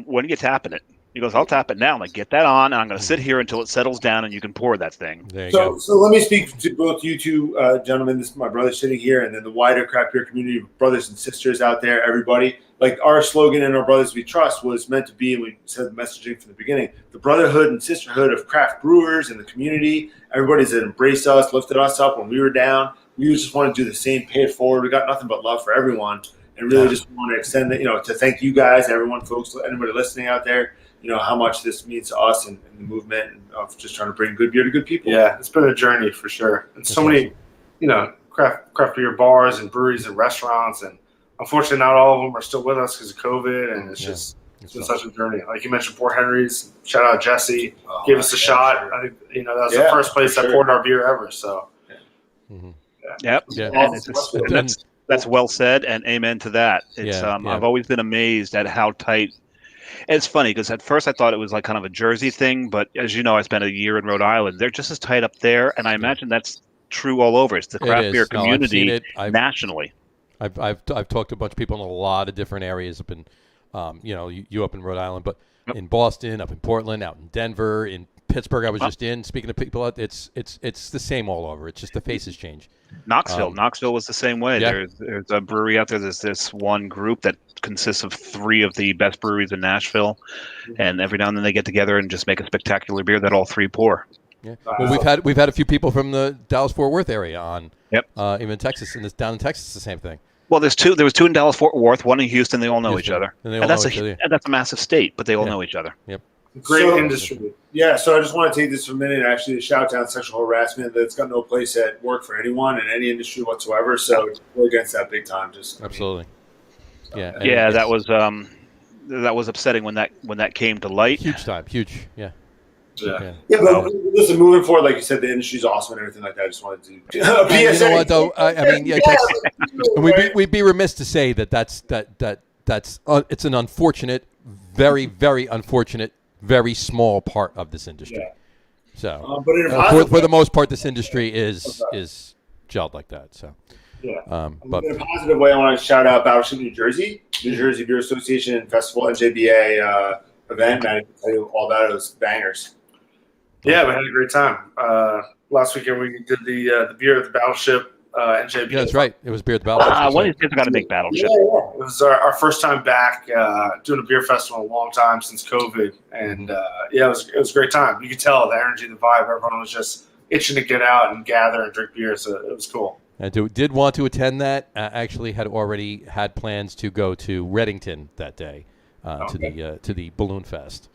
when are you tapping it? He goes, I'll tap it now. I'm like, get that on, and I'm going to sit here until it settles down, and you can pour that thing. there you go. So let me speak to both you two gentlemen. This is my brother sitting here, and then the wider craft beer community, brothers and sisters out there, everybody. Like our slogan in Our Brothers We Trust was meant to be, and we said the messaging from the beginning, the brotherhood and sisterhood of craft brewers in the community. Everybody's that embraced us, lifted us up when we were down. We just want to do the same, pay it forward. We got nothing but love for everyone, and really just want to extend to thank you guys, everyone, folks, anybody listening out there. How much this means to us and the movement and of just trying to bring good beer to good people. Yeah, it's been a journey for sure. And so many, craft beer bars and breweries and restaurants, and unfortunately, not all of them are still with us because of COVID. And it's been such a journey. Like you mentioned, Port Henry's. Shout out Jesse, gave us a shot. Sure. I think that was the first place that poured our beer ever. So, Yep. Yeah. And that's well said, and amen to that. It's I've always been amazed at how tight. And it's funny because at first I thought it was like kind of a Jersey thing, but as you know, I spent a year in Rhode Island. They're just as tight up there, and I imagine that's true all over. It's the craft beer community nationally. I've talked to a bunch of people in a lot of different areas up in, you up in Rhode Island, but in Boston, up in Portland, out in Denver, in Pittsburgh. I was just in. Speaking of people, it's the same all over. It's just the faces change. Knoxville was the same way. Yeah. There's a brewery out there. There's this one group that consists of 3 of the best breweries in Nashville, and every now and then they get together and just make a spectacular beer that all 3 pour. Yeah. Well, we've had a few people from the Dallas-Fort Worth area on. Yep. Even in Texas, and down in Texas, the same thing. Well, there was 2 in Dallas-Fort Worth, 1 in Houston. They all know each other, and that's a massive state, but they all know each other. Yep. great industry. Yeah, so I just want to take this for a minute and actually shout down sexual harassment. That's got no place at work for anyone in any industry whatsoever. So we're against that big time. Absolutely. Yeah. Yeah, that was upsetting when that came to light. Huge time. Huge. Yeah. Yeah, but listen, moving forward, like you said, the industry's awesome and everything like that. I just wanted to you know what, though? I mean, we'd be remiss to say that's it's an unfortunate, very, very unfortunate, very small part of this industry. Yeah. So, but for the most part, this industry is gelled like that. So, yeah. But in a positive way, I want to shout out Battleship, New Jersey Beer Association and Festival NJBA event. Man, I can tell you all about it. It was bangers. Yeah, we had a great time. Last weekend we did the beer at the Battleship NJBA. Yeah, that's right. It was beer at the Battleship. One of these kids got to make Battleship. Yeah. It was our first time back doing a beer festival in a long time since COVID, and it was a great time. You could tell the energy, the vibe. Everyone was just itching to get out and gather and drink beer, so it was cool. I did want to attend that. Actually, had already had plans to go to Reddington that day to the Balloon Fest.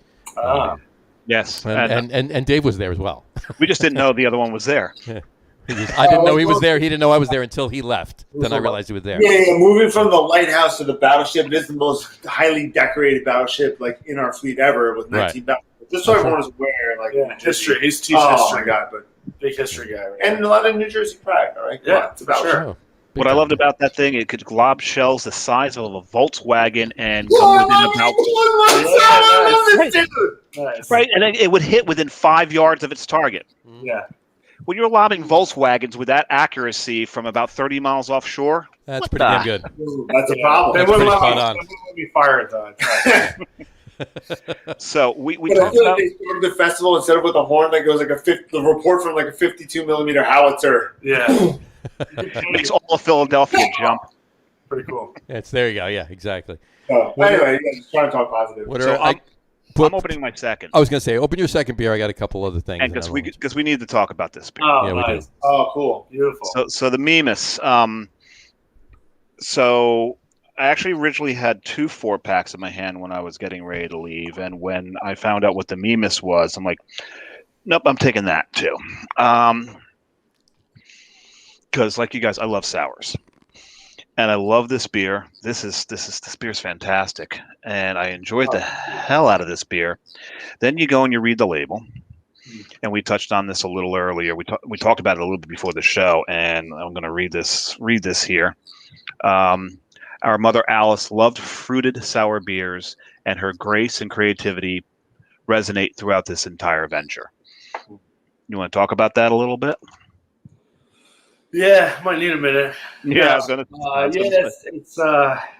Yes, and Dave was there as well. We just didn't know the other one was there. Yeah. I didn't know he was there. He didn't know I was there until he left. Then I realized he was there. Yeah. Moving from the lighthouse to the battleship, it is the most highly decorated battleship in our fleet ever with 19 battleships. Just so everyone is aware, history. He's teaching history. Oh my God, but big history guy. Right? And a lot of New Jersey pride. All right, it's a battleship. Oh. What I loved about that thing, it could glob shells the size of a Volkswagen and come within about right, and then it would hit within 5 yards of its target. Yeah. When you're lobbing Volkswagens with that accuracy from about 30 miles offshore, that's pretty damn good. That's a problem. They That's wouldn't pretty let spot me fire it though. so we But I talked feel about like they started the festival instead of with a horn that goes like the report from like a 52 millimeter howitzer. Yeah. makes all of Philadelphia jump. Pretty cool. There you go. Yeah, exactly. So anyway, just trying to talk positive. So I'm opening my second. I was going to say, open your second beer. I got a couple other things. And because we need to talk about this beer. Oh, Yeah, we do. Oh, cool. Beautiful. So the Mimas. So I actually originally had 2 4-packs in my hand when I was getting ready to leave, and when I found out what the Mimas was, I'm like, nope, I'm taking that too. Because like you guys, I love sours, and I love this beer. This beer's fantastic, and I enjoyed the hell out of this beer. Then you go and you read the label, and we touched on this a little earlier. We talked about it a little bit before the show, and I'm going to read this here. Our mother Alice loved fruited sour beers, and her grace and creativity resonate throughout this entire venture. You want to talk about that a little bit? Yeah, might need a minute. Yeah, I was gonna.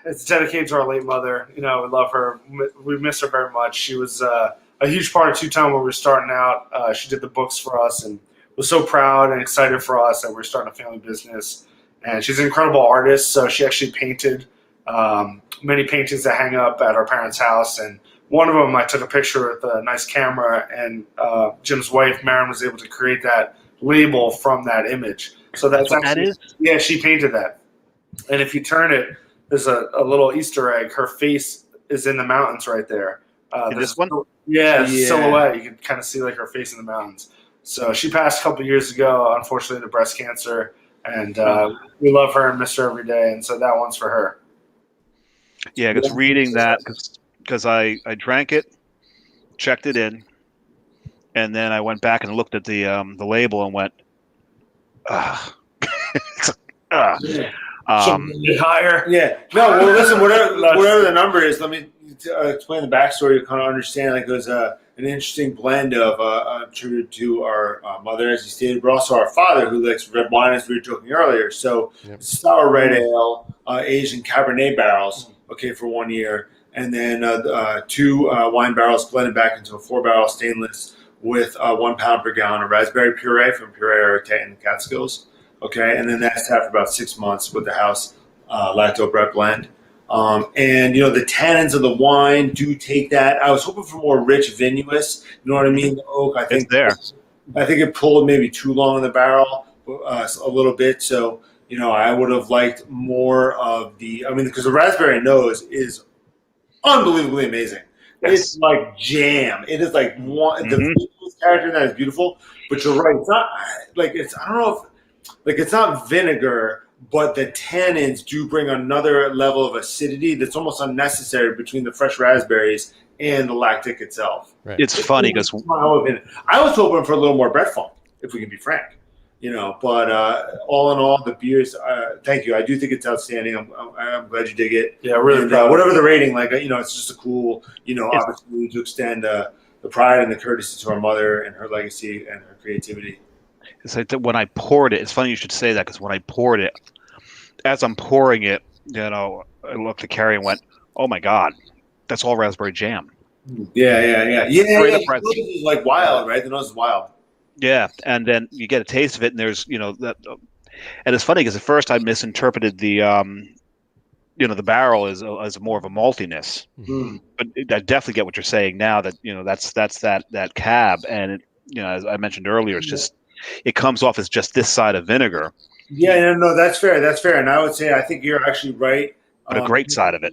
It's dedicated to our late mother. You know, we love her. We miss her very much. She was a huge part of Two Ton when we were starting out. She did the books for us and was so proud and excited for us that we're starting a family business. And she's an incredible artist. So she actually painted many paintings that hang up at our parents' house. And one of them, I took a picture with a nice camera, and Jim's wife, Maren, was able to create that label from that image. So that's what actually, that is? Yeah, she painted that. And if you turn it, there's a little Easter egg. Her face is in the mountains right there. In this one? Yeah, it's a silhouette. You can kind of see like her face in the mountains. So she passed a couple years ago, unfortunately, to breast cancer. And we love her and miss her every day. And so that one's for her. Yeah, because reading that, because I drank it, checked it in, and then I went back and looked at the label and went, higher. Yeah. No, well, listen, whatever the number is, let me explain the backstory to kind of understand. Like, it was an interesting blend of a tribute to our mother, as you stated, but also our father, who likes red wine, as we were joking earlier. So, sour red ale, aged in Cabernet barrels, for 1 year, and then 2 wine barrels blended back into a 4-barrel stainless with 1 pound per gallon of raspberry puree from Puree in the Catskills. Okay, and then that's sat for about 6 months with the house lacto Brett blend. And the tannins of the wine do take that. I was hoping for more rich vinous. You know what I mean? The oak, I think it pulled maybe too long in the barrel, a little bit. So I would have liked more of the. I mean, because the raspberry nose is unbelievably amazing. Yes. It's like jam. It is like one. The vinous character in that is beautiful. But you're right. It's not like it's. I don't know if it's not vinegar. But the tannins do bring another level of acidity that's almost unnecessary between the fresh raspberries and the lactic itself. Right. It's funny because I was hoping for a little more Brett funk, if we can be frank. But all in all, the beers. Thank you. I do think it's outstanding. I'm glad you dig it. Yeah, really. And, whatever the rating, it's just a cool, opportunity to extend the pride and the courtesy to our mother and her legacy and her creativity. It's like when I poured it. It's funny you should say that because when I poured it, as I'm pouring it, I looked at Carrie and went, "Oh my God, that's all raspberry jam." Yeah. The nose is like wild, right? The nose is wild. Yeah, and then you get a taste of it, and there's that, and it's funny because at first I misinterpreted the the barrel as more of a maltiness, but I definitely get what you're saying now that that's that cab, and it, as I mentioned earlier, it's just. It comes off as just this side of vinegar. Yeah, no, that's fair. That's fair. And I would say I think you're actually right. But a great side of it.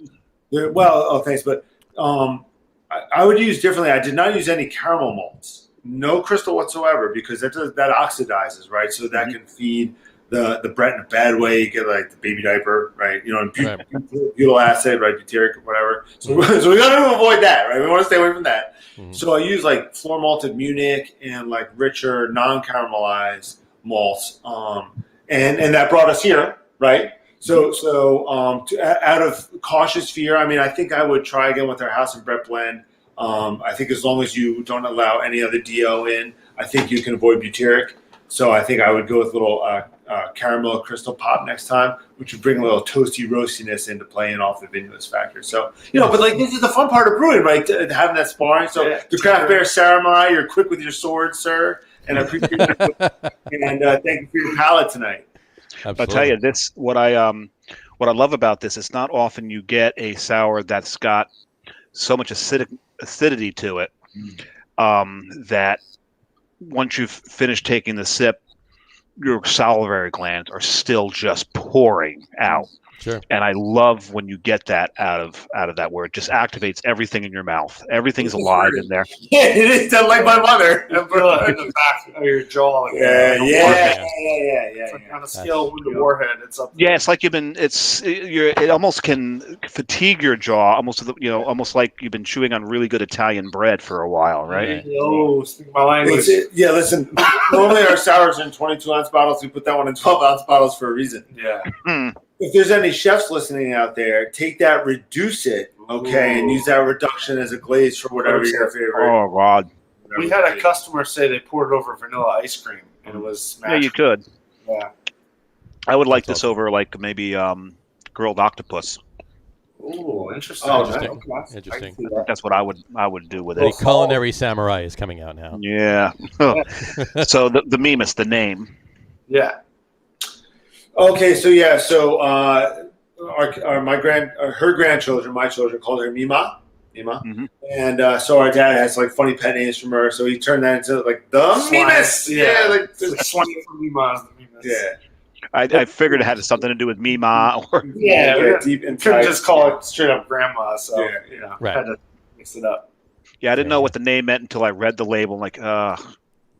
Thanks. But I would use differently. I did not use any caramel malts. No crystal whatsoever because that oxidizes, right? So that can feed the Brett in a bad way. You get like the baby diaper, right? Butyl acid, right? Butyric, whatever. So we got to avoid that, right? We want to stay away from that. So I use like floor malted Munich and like richer non-caramelized malts, and that brought us here right? Out of cautious fear, I mean, I think I would try again with our house and Brett blend. I think as long as you don't allow any other DO in, I think you can avoid butyric. So I think I would go with a little caramel crystal pop next time, which would bring a little toasty roastiness into playing off the vinous factor. So, but like this is the fun part of brewing, right? Having that sparring. So the craft beer samurai, you're quick with your sword, sir. And I appreciate it. And thank you for your palate tonight. Absolutely. I'll tell you this: what I love about this, it's not often you get a sour that's got so much acidity to it that once you've finished taking the sip, your salivary glands are still just pouring out. Sure. And I love when you get that out of that, where it just activates everything in your mouth. Everything's alive in there. Yeah, it is like my mother. In the back of your jaw. Like Yeah. It's like on a scale with the warhead, it's up there. Yeah, it's like it almost can fatigue your jaw, almost like you've been chewing on really good Italian bread for a while, right? Oh, speak my language. Listen. Normally our sours are in 22-ounce bottles. We put that one in 12-ounce bottles for a reason. Yeah. If there's any chefs listening out there, take that, reduce it, and use that reduction as a glaze for whatever your favorite. Oh, God. We had a customer say they poured it over vanilla ice cream, and it was magical. Yeah, you could. Yeah. I would like this over like maybe grilled octopus. Ooh, interesting. Oh, Interesting. nice. Interesting. That's what I would do with The it. Culinary Samurai is coming out now. Yeah. So the Mimas, the name. Yeah. Okay, so her grandchildren, my children, called her Mima, Mm-hmm. and so our dad has like funny pet names from her. So he turned that into like the Mimas. Yeah, like slang for Mimas. yeah. I figured it had something to do with Mima or Deep Couldn't inside. just call it straight up grandma, so Right. had to mix it up. I didn't know what the name meant until I read the label. I'm like,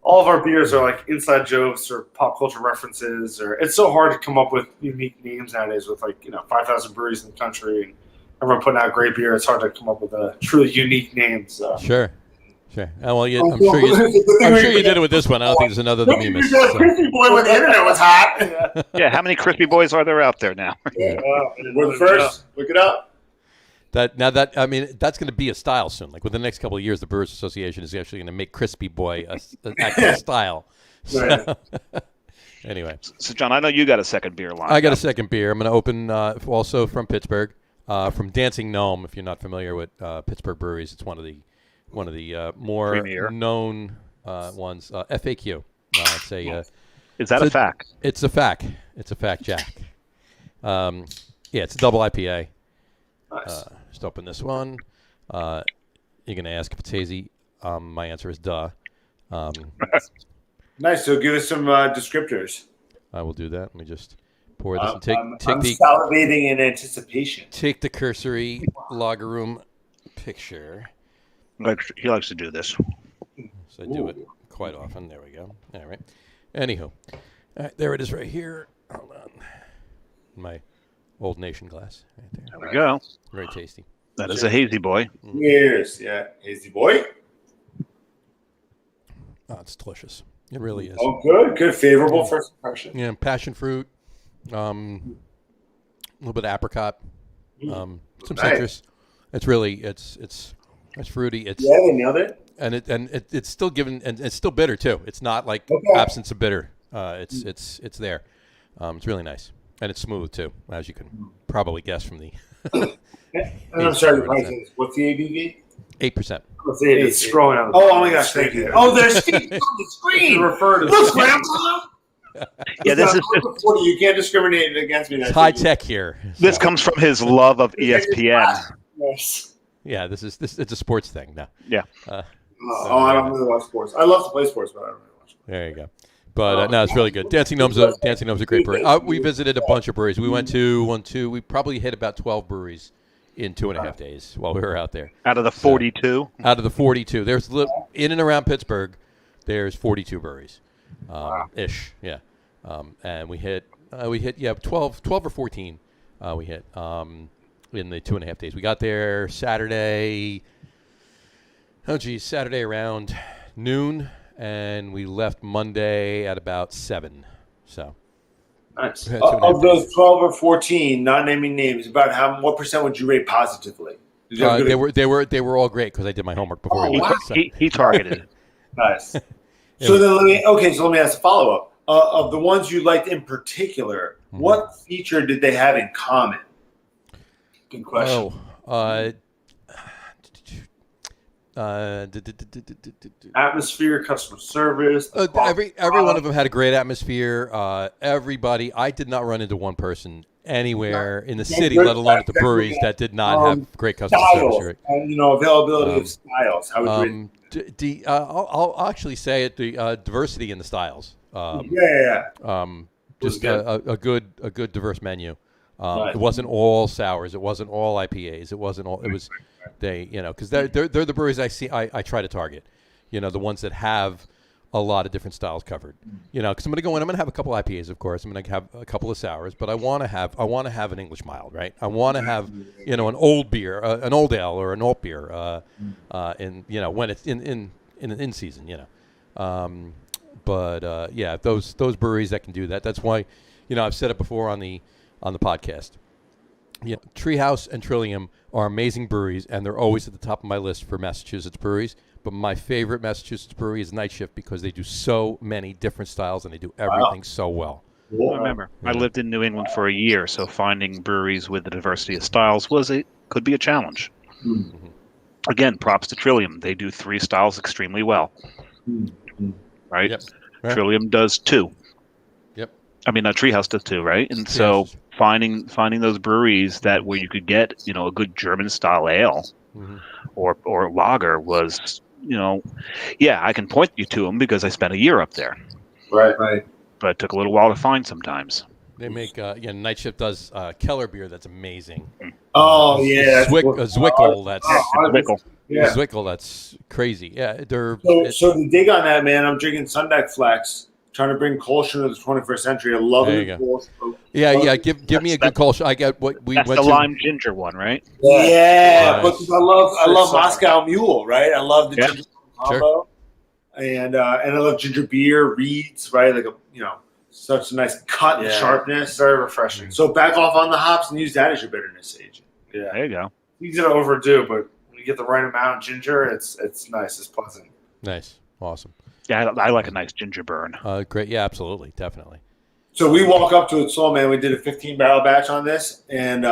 All of our beers are like inside jokes or pop culture references, or it's so hard to come up with unique names nowadays with 5,000 breweries in the country and everyone putting out great beer. It's hard to come up with a truly unique name. So. Sure. Well, I'm sure you did it with this one. I don't think there's another than Mimas. Crispy boy when the internet was hot. yeah, how many crispy boys are there out there now? We're the first. Look it up. That's going to be a style soon. Like within the next couple of years, the Brewers Association is actually going to make Crispy Boy an actual style. So, anyway. So, John, I know you got a second beer line. I got a second beer. I'm going to open also from Pittsburgh, from Dancing Gnome. If you're not familiar with Pittsburgh breweries, it's one of the more Premier. known ones. FAQ. Is that a fact? It's a fact. It's a fact, Jack. It's a double IPA. Nice. Just open this one. You're going to ask if it's hazy. My answer is duh. Nice. So give us some descriptors. I will do that. Let me just pour this and I'm salivating in anticipation. Take the cursory lager room picture. He likes to do this. So I do it quite often. There we go. All right. Anywho. All right, there it is right here. Hold on. My Old Nation glass right there. There we go. Very tasty. That is a hazy boy. Cheers. Yeah. Hazy boy. Oh, it's delicious. It really is. Oh, good. Good. Favorable first impression. Yeah, passion fruit. A little bit of apricot. Some citrus. It's really it's fruity. It's they nailed it. And it's still given, and it's still bitter too. It's not like absence of bitter. It's there. It's really nice, and it's smooth too, as you can probably guess from the. I'm sorry. What's the ABV? 8%. It's scrolling on. Oh my gosh! Thank you. Oh, there's on the screen. Refer to Look, Grandpa. Yeah, this is you can't discriminate against me. It's high tech here. This comes from his love of ESPN. Yes. Yeah, this it's a sports thing now. Yeah. I don't really watch sports. I love to play sports, but I don't really watch sports. There you go. But no, it's really good. Dancing Gnome's a great brewery. We visited a bunch of breweries. We went to we probably hit about 12 breweries in 2.5 days while we were out there. Out of the 42? Out of the 42. There's in and around Pittsburgh, there's 42 breweries. Ish, yeah. And we hit 12 or 14 we hit in the 2.5 days. We got there Saturday around noon, and we left Monday at about 7. So Nice. Yeah, 2.5 Of those 12 or 14, not naming names, about what percent would you rate positively? Did you have a good- They were all great because I did my homework before. Oh, we went. wow. So- He targeted. Nice. So then let me ask a follow up. Of the ones you liked in particular, what feature did they have in common? Good question. Atmosphere, customer service. Every one of them had a great atmosphere. Everybody, I did not run into one person anywhere in the city, let alone at the breweries, that did not have great customer Styles service. and availability of styles. How would you rate? I'll actually say it, the diversity in the styles. Just a good diverse menu. Nice. It wasn't all sours. It wasn't all IPAs. It wasn't all. It was because they're the breweries I try to target. The ones that have a lot of different styles covered. Because I'm going to go in. I'm going to have a couple IPAs, of course. I'm going to have a couple of sours, but I want to have an English mild, right? I want to have an old beer, an old ale, or an alt beer, when it's in season, But those breweries that can do that. That's why, I've said it before on the podcast. Treehouse and Trillium are amazing breweries, and they're always at the top of my list for Massachusetts breweries. But my favorite Massachusetts brewery is Night Shift because they do so many different styles and they do everything so well. I remember, I lived in New England for a year, so finding breweries with the diversity of styles could be a challenge. Mm-hmm. Again, props to Trillium. They do 3 styles extremely well. Mm-hmm. Right? Yep. Right. Trillium does 2. Yep. I mean, Treehouse does 2, right? And so finding those breweries where you could get, a good German style ale or lager was, I can point you to them because I spent a year up there. Right. But it took a little while to find sometimes. They make Night Shift does Keller beer that's amazing. Oh yeah, Zwickel that's Zwickel. Zwickel that's crazy. Yeah, so the dig on that, man. I'm drinking Sundeck Flex, trying to bring Kolsch into the 21st century. I love it. Yeah. Give me a good Kolsch. I get what we That's went the to. lime ginger one, right? Yeah, but I love Moscow Mule, right? I love the ginger combo, and I love ginger beer, reeds, right? Like such a nice cut and sharpness, very refreshing. So back off on the hops and use that as your bitterness agent. Yeah, there you go. Easy to overdo, but when you get the right amount of ginger, it's nice. It's pleasant. Nice, awesome. Yeah, I like a nice ginger burn. Great, yeah, absolutely, definitely. So we walk up to it slow, man. We did a 15-barrel batch on this, and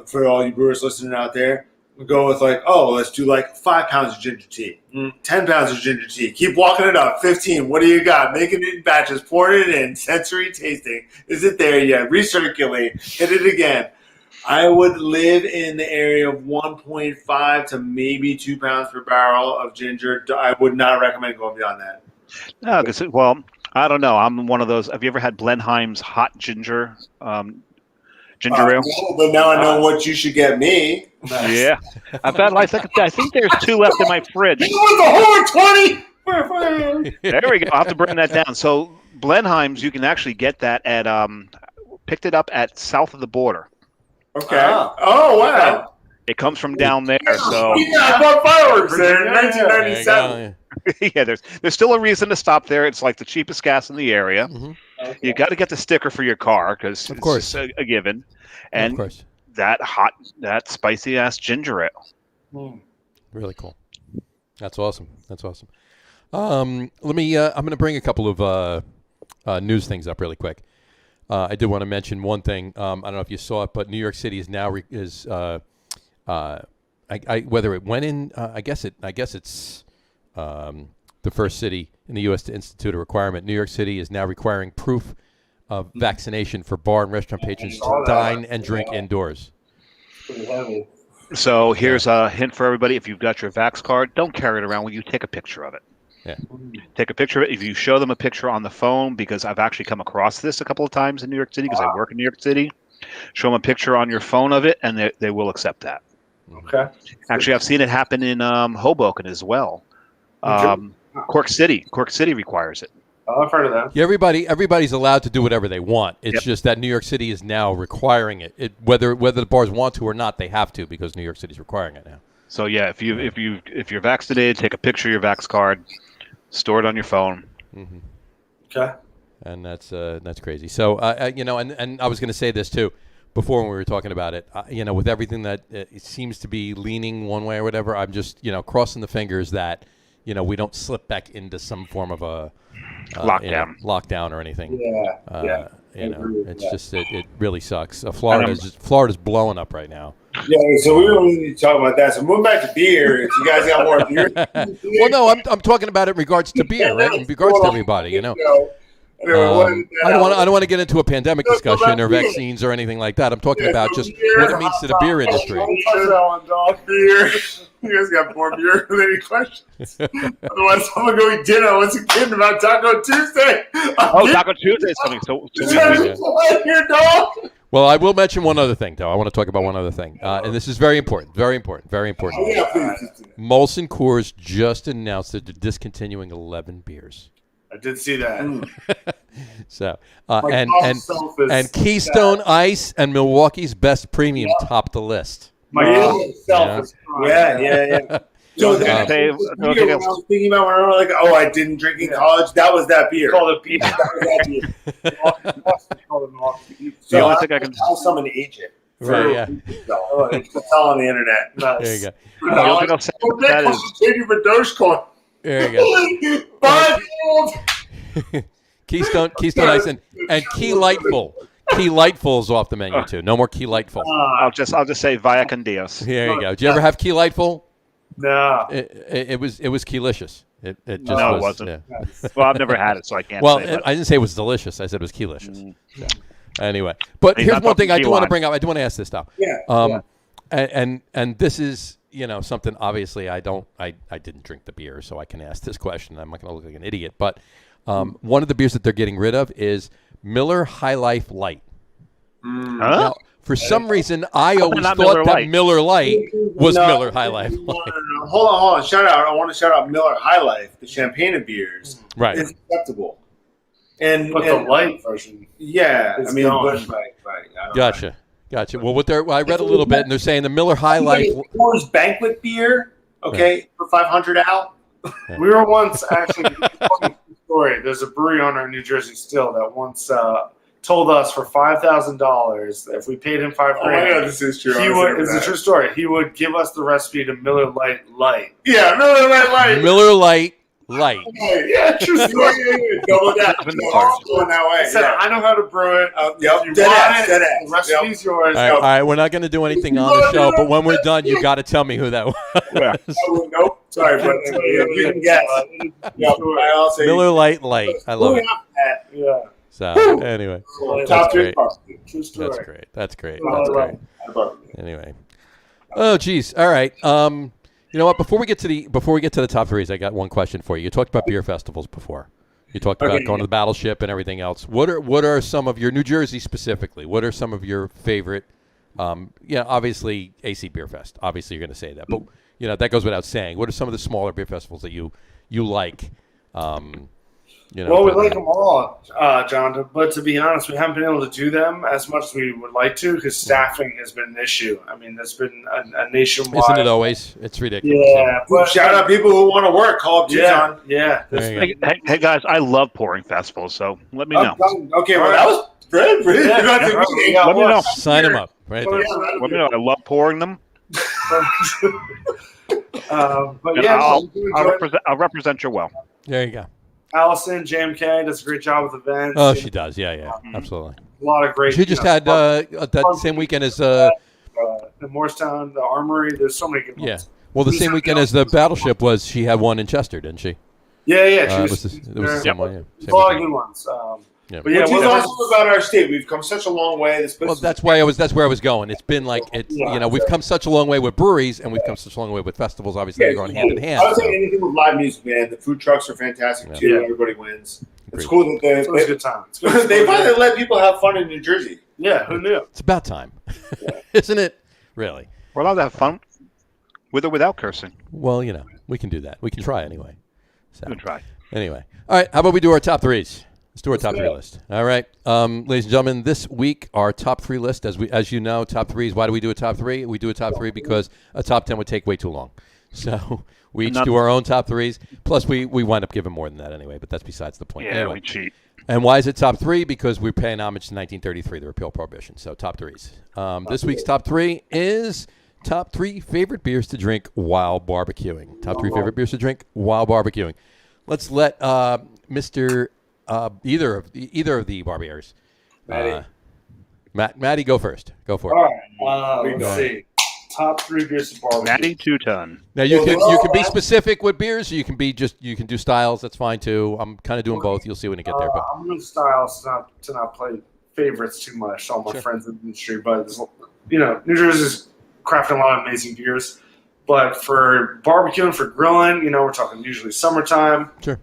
for all you brewers listening out there, we go with let's do 5 pounds of ginger tea, 10 pounds of ginger tea. Keep walking it up. 15. What do you got? Making it in batches, pouring it in, sensory tasting. Is it there yet? Recirculate. Hit it again. I would live in the area of 1.5 to maybe 2 pounds per barrel of ginger. I would not recommend going beyond that. No, because I don't know. I'm one of those. Have you ever had Blenheim's hot ginger ale? No, but now I know what you should get me. Yeah, I've had. I think there's 2 left in my fridge. You want the whole 20? There we go. I'll have to bring that down. So Blenheim's, you can actually get that at picked it up at south of the border. Okay. Oh wow. It comes from down there. So I bought fireworks there in 1997. yeah, there's still a reason to stop there. It's like the cheapest gas in the area. Mm-hmm. Okay. You got to get the sticker for your car because Of course. it's a given. And of course. that spicy ass ginger ale. Really cool. That's awesome. I'm going to bring a couple of news things up really quick. I did want to mention one thing. I don't know if you saw it, but New York City is now whether it went in. I guess it's the first city in the U.S. to institute a requirement. New York City is now requiring proof of vaccination for bar and restaurant patrons to dine and drink indoors. Pretty heavy. So here's a hint for everybody. If you've got your Vax card, don't carry it around with you. Take a picture of it. Yeah. Take a picture of it. If you show them a picture on the phone, because I've actually come across this a couple of times in New York City because I work in New York City, show them a picture on your phone of it, and they will accept that. Okay. Actually, I've seen it happen in Hoboken as well. Cork City requires it. Oh, I've heard of that. Yeah, everybody's allowed to do whatever they want. It's just that New York City is now requiring it. Whether the bars want to or not, they have to because New York City's requiring it now. So yeah, if you're vaccinated, take a picture of your Vax card, store it on your phone. Mm-hmm. Okay. And that's crazy. So, and I was going to say this too before when we were talking about it. With everything that it seems to be leaning one way or whatever, I'm just crossing the fingers that we don't slip back into some form of a lockdown or anything. Yeah. It's just it really sucks. Florida's blowing up right now. Yeah, so we don't need to talk about that. So moving back to beer, if you guys got more beer. Well, no, I'm talking about it in regards to beer, right? In regards to everybody, I don't want to get into a pandemic discussion or vaccines or anything like that. I'm talking about just what it means to the beer industry. Beer. You guys got more beer than any questions. Otherwise, I'm gonna go eat dinner. Once again about Taco Tuesday. Taco Tuesday is coming. So here, dog. Well, I will mention one other thing, though. I want to talk about one other thing, and this is very important. Very important. Very important. Oh, yeah, please. Molson Coors just announced that they're discontinuing 11 beers. I did see that. So and Keystone Ice and Milwaukee's Best Premium topped the list. Yeah. So I was thinking about when I was like, I didn't drink in college. That was that beer. Called it beef. That was that beer. So the only thing I can tell someone to age it. Right, yeah. It's all on the internet. There you go. The only thing I'll say about that is Thank you for Dogecoin. There you go. 5-year-old. Keystone Ice and Key Lightful. Key Lightful's off the menu too. No more Key Lightful. I'll just say Via con Dios. There you go. Did you ever have Key Lightful? No. It was delicious. It just no, was, it wasn't. Yeah. Well, I've never had it, so I can't. Well, say I didn't say it was delicious. I said it was keylicious. So, anyway, but here's one thing I do want to bring up. I do want to ask this now. Yeah. And this is something. Obviously, I didn't drink the beer, so I can ask this question. I'm not going to look like an idiot. But one of the beers that they're getting rid of is Miller High Life Light. Now, for some reason, I always thought that Miller Light was Miller High Life. No. Hold on. Shout out. I want to shout out Miller High Life, the champagne of beers. Right. It's acceptable. But the light version. Yeah. Right. Gotcha. Well, I read a little bit, and they're saying the Miller High Life. Coors Banquet beer, for 500 out. We were once actually, story. There's a brewery owner in New Jersey still that once told us for $5,000 if we paid him $5,000. Oh my God, this is true. It's a true story. He would give us the recipe to Miller Lite Light. Yeah, Miller Lite Light. Miller Lite Light. Yeah, true story. Double that. Going that way. He said, I know how to brew it. Yep. The recipe's yours. All right, we're not going to do anything on the show, but when we're done, you got to tell me who that was. Nope. Sorry, but you can guess. Miller Lite Light. I love it. Yeah. So anyway, that's great. True story. That's great. Anyway, oh geez. All right. You know what? Before we get to the top threes, I got one question for you. You talked about beer festivals before. You talked about going to the Battleship and everything else. What are some of your New Jersey specifically? What are some of your favorite? Obviously AC Beer Fest. Obviously, you're going to say that, but that goes without saying. What are some of the smaller beer festivals that you like? Well, we like them all, John. But to be honest, we haven't been able to do them as much as we would like to because staffing has been an issue. I mean, there's been a nationwide. Isn't it always? It's ridiculous. Yeah. But shout out people who want to work. Call up Two Ton. Yeah. Hey, guys, I love pouring festivals, so let me know. Okay, well, that was pretty. Let me know. Sign them up. Right there. Let me know. I love pouring them. I'll represent you well. There you go. Allison, JMK, does a great job with events. Oh, she does. Yeah, absolutely. A lot of great. She just had that same weekend as the Morristown, the Armory. There's so many good ones. Yeah. Well, the same weekend as the Battleship was, she had one in Chester, didn't she? Yeah. It was the same one. Yeah. A lot of good ones. But which is also about our state. We've come such a long way. That's where I was going. It's been like we've come such a long way with breweries, and we've come such a long way with festivals. Obviously, they're going hand in hand. I would say anything with live music, man. The food trucks are fantastic too. Yeah. Everybody wins. It's cool that it's a good time. They finally let people have fun in New Jersey. Yeah, who knew? It's about time, isn't it? Really? We're allowed to have fun, with or without cursing. Well, we can do that. We can try anyway. We can try. Anyway, all right. How about we do our top threes? Let's do our top three list. All right, ladies and gentlemen, this week our top three list, as you know, top threes. Why do we do a top three? We do a top three because a top 10 would take way too long. So We each do our own top threes. Plus, we wind up giving more than that anyway, but that's besides the point. Yeah, anyway. we cheat. And why is it top three? Because we're paying homage to 1933, the repeal of Prohibition. So top threes. This week's top three is top three favorite beers to drink while barbecuing. Top three favorite beers to drink while barbecuing. Let's let Mr. Either of the Barbieres. Matty, go first. Go for it. All right. Let's see. Top three beers to barbecue. Matty Two Ton. Now you can be specific with beers, or you can do styles. That's fine too. I'm kind of doing both. You'll see when you get there. But I'm doing styles to not play favorites too much. All my friends in the industry, but New Jersey's crafting a lot of amazing beers. But for barbecuing, for grilling, we're talking usually summertime. Sure.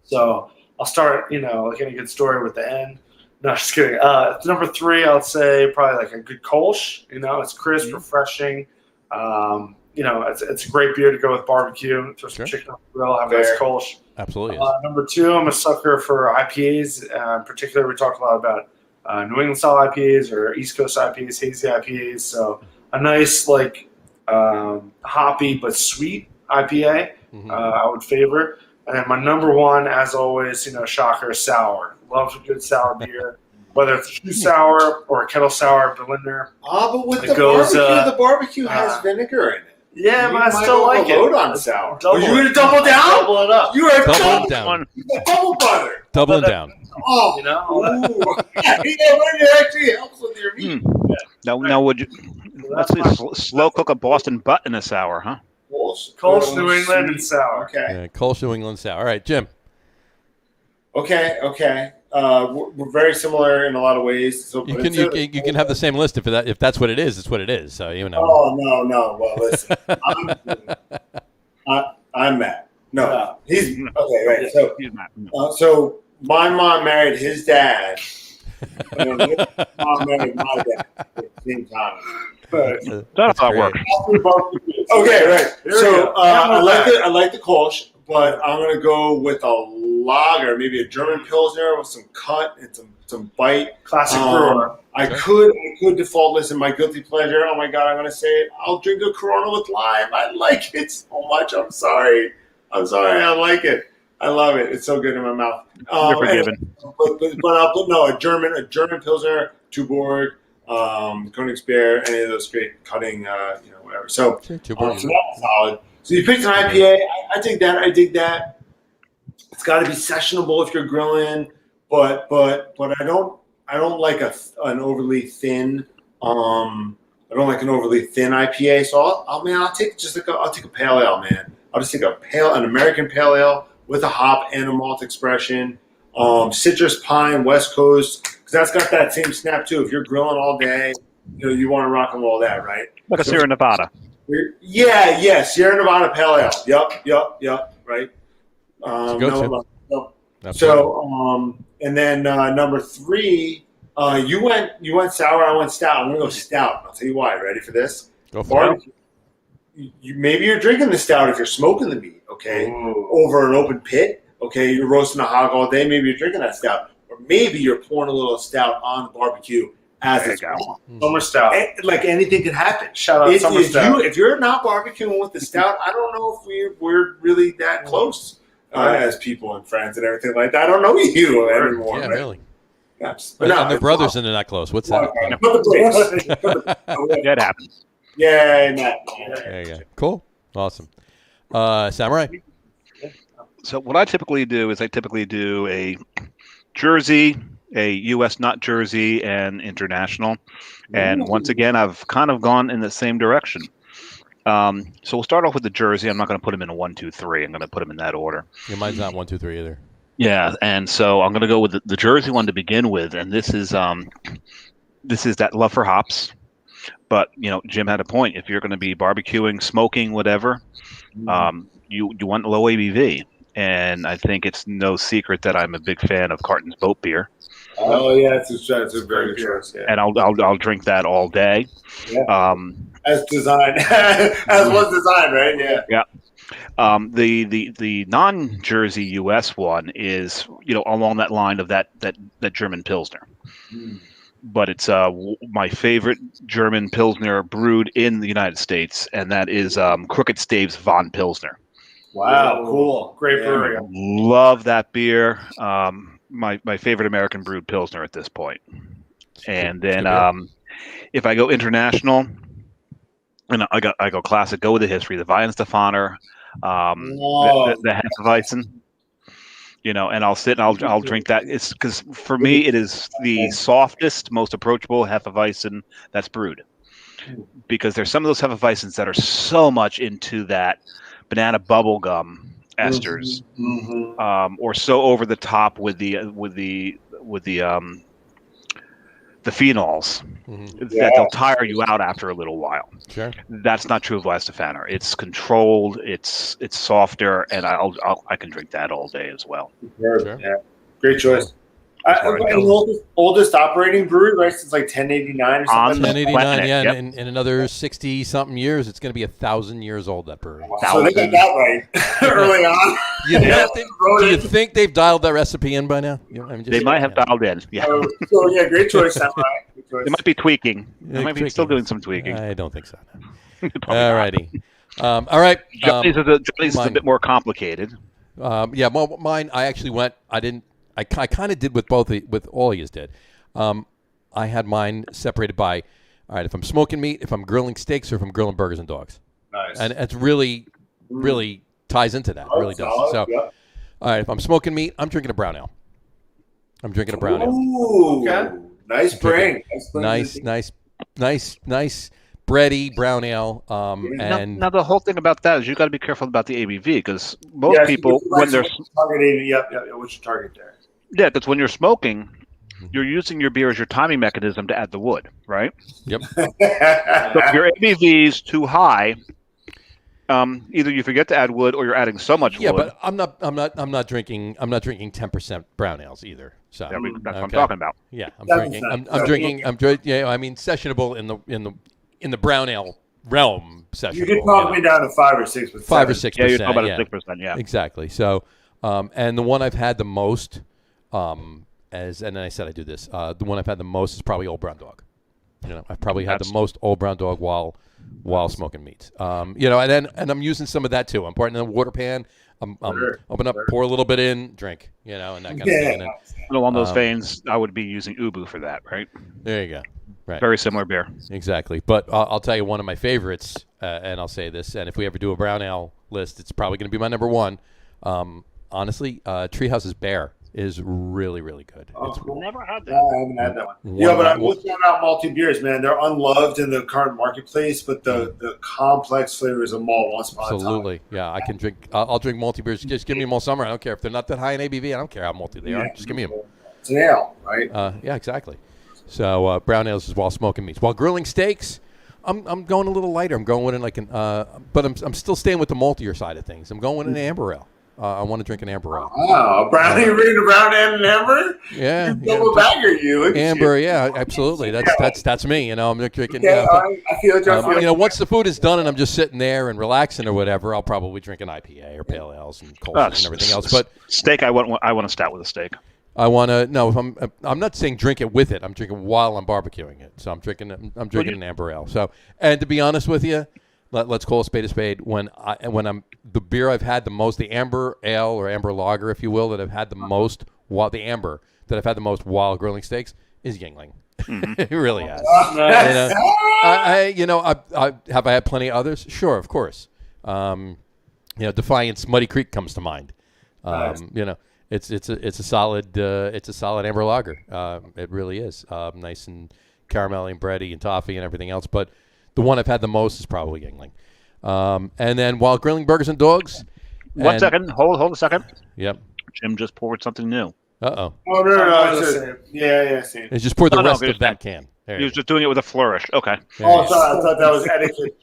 So I'll start, like any good story with the end. No, just kidding. Number three, I would say probably like a good Kolsch. It's crisp, refreshing. It's a great beer to go with barbecue. Throw some chicken on the grill, have a nice Kolsch. Absolutely. Number two, I'm a sucker for IPAs. In particular, we talk a lot about New England style IPAs or East Coast IPAs, hazy IPAs. So a nice hoppy but sweet IPA, I would favor. And then my number one, as always, shocker, sour. Love a good sour beer, whether it's a true sour or a kettle sour, Berliner. But with the barbecue has vinegar in it. Yeah, but I still like it. Load on sour. Are you going to double down? Double it up. You are double down. Double butter. Doubling down. Oh, it actually helps with your meat. Now would you? Let's slow cook a Boston butt in a sour, huh? Kolsch, New England, and sour. Okay. Yeah, Kolsch, New England sour. All right, Jim. Okay. We're very similar in a lot way,s So You can have the same list if that's what it is. It's what it is. So Oh no. Well, listen, I'm Matt. No, he's okay. Right. So He's Matt. So my mom married his dad. And then his mom married my dad at the same time. That's how it works. Okay, right. So I like the Kolsch, but I'm gonna go with a lager, maybe a German Pilsner with some cut and some bite. Classic brewer. I could default. Listen, my guilty pleasure. Oh my God, I'm gonna say it. I'll drink a Corona with lime. I like it so much. I'm sorry. I like it. I love it. It's so good in my mouth. You're forgiven. But I'll put a German Pilsner, Tuborg, Königsberg, any of those great cutting, whatever. So that's solid. So you picked an IPA. I dig that. It's got to be sessionable if you're grilling, but I don't like an overly thin. I don't like an overly thin IPA. So I'll take a pale ale, man. I'll just take an American pale ale with a hop and a malt expression. Citrus pine, West Coast, because that's got that same snap too. If you're grilling all day, you want to rock and roll that, right? Like a Sierra Nevada. Yeah, Sierra Nevada pale ale. Yep, right. So, and then number three, you went sour, I went stout. I'm gonna go stout. I'll tell you why. Ready for this? Go for it. Maybe you're drinking the stout if you're smoking the meat, okay, over an open pit, okay. You're roasting a hog all day. Maybe you're drinking that stout, or maybe you're pouring a little stout on the barbecue as it's going. Summer stout. Like anything could happen. Shout out summer stout. If you're not barbecuing with the stout, I don't know if we're really that close as people and friends and everything like that. I don't know you anymore. Yeah, right? Really. Yes. But they're brothers and they're not close. What's that? That happens. Yeah, Matt. There you go. Cool. Awesome. Samurai. So what I typically do is a Jersey, a U.S. not Jersey, and international. And once again, I've kind of gone in the same direction. So we'll start off with the Jersey. I'm not going to put them in a 1, 2, 3. I'm going to put them in that order. Yeah, mine's not 1, 2, 3 either. Yeah, and so I'm going to go with the Jersey one to begin with, and this is that love for hops. But Jim had a point. If you're going to be barbecuing, smoking, whatever, you want low ABV. And I think it's no secret that I'm a big fan of Carton's Boat Beer. Oh yeah, it's a very good choice. Yeah. And I'll drink that all day. Yeah. As designed, as was designed, right? Yeah. Yeah. The non-Jersey U.S. one is along that line of that German Pilsner. But it's my favorite German Pilsner brewed in the United States, and that is Crooked Staves Von Pilsner. Wow, cool. Great brewery. Love that beer. My favorite American brewed Pilsner at this point. And then if I go international, and I go classic, go with the history, the Weihenstephaner, the Hefeweizen. And I'll sit and I'll drink that. It's because for me it is the softest, most approachable Hefeweizen that's brewed. Because there's some of those Hefeweizens that are so much into that banana bubblegum esters, or so over the top with the phenols that they'll tire you out after a little while. Sure. That's not true of Weihenstephaner. It's controlled. It's softer, and I can drink that all day as well. Sure. Yeah, great choice. Oldest operating brewery, right? Since like 1089 or something. 1089, yeah. Yep. In another 60-something years, it's going to be 1,000 years old, that brewery. Wow. So they got that right early on. Do you think they've dialed that recipe in by now? They might have dialed in. Yeah. So yeah, great choice, Samurai. They might be tweaking. They might be still doing some tweaking. I don't think so. All righty. All right. Johnny's is a bit more complicated. Well, mine, I actually went, I kind of did with all of you did. I had mine separated by, all right, if I'm smoking meat, if I'm grilling steaks, or if I'm grilling burgers and dogs. Nice. And it's really ties into that. It really does. So, all right, if I'm smoking meat, I'm drinking a brown ale. Ooh, okay. Nice brain. Nice bready brown ale. And now the whole thing about that is you got to be careful about the ABV, because most people when they're what's your target there? Yeah, because when you're smoking, you're using your beer as your timing mechanism to add the wood, right? Yep. So if your ABV is too high, either you forget to add wood or you're adding so much wood. Yeah, but I'm not drinking 10% brown ales either. So that's what I'm talking about. Yeah, I'm drinking. I mean, sessionable in the brown ale realm. Sessionable. You can talk me down to 5 or 6%. 5 or 6%. Yeah, you're talking about 6%. Yeah, exactly. So, and the one I've had the most, and then I said I do this. The one I've had the most is probably Old Brown Dog. I've probably had the most Old Brown Dog while smoking meats. And I'm using some of that too. I'm pouring in a water pan. I'm open up, pour a little bit in, drink. And that kind of thing. And along those veins, I would be using Ubu for that, right? There you go. Right. Very similar beer. Exactly. But I'll tell you one of my favorites, and I'll say this, and if we ever do a brown ale list, it's probably going to be my number one. Honestly, Treehouse's Bear is really, really good. Never had that. I haven't had that one. But I'm looking at malty beers, man. They're unloved in the current marketplace, but the complex flavors of malt once upon a time. Absolutely. Yeah, I can drink. I'll drink malty beers. Just give me them all summer. I don't care if they're not that high in ABV. I don't care how malty they are. Just give me them. It's an ale, right? Yeah, exactly. So brown ales is while smoking meats. While grilling steaks, I'm going a little lighter. I'm going in but I'm still staying with the maltier side of things. I'm going with an amber ale. I want to drink an amber ale. Wow, you're reading a brown ale and amber? Yeah. Double bagger, you. Amber, yeah, absolutely. That's me. I'm drinking. Yeah, I feel it. Once the food is done and I'm just sitting there and relaxing or whatever, I'll probably drink an IPA or pale ales and cold and everything else. But steak, I want to start with a steak. I want to if I'm not saying drink it with it. I'm drinking while I'm barbecuing it. So I'm drinking an amber ale. So, and to be honest with you, let's call a spade. When I'm the beer I've had the most, the amber ale or amber lager, if you will, that I've had the most while grilling steaks is Yingling. Mm-hmm. It really has. Nice. Have I had plenty of others? Sure, of course. Defiance Muddy Creek comes to mind. Nice. It's a solid amber lager. It really is nice and caramelly and bready and toffee and everything else. But the one I've had the most is probably Yingling. And then while grilling burgers and dogs. One second. Hold a second. Yep. Jim just poured something new. Uh-oh. Oh, no. Yeah. See. It's just poured the rest of that can. He was just doing it with a flourish. Okay. Sorry. I thought that was etiquette.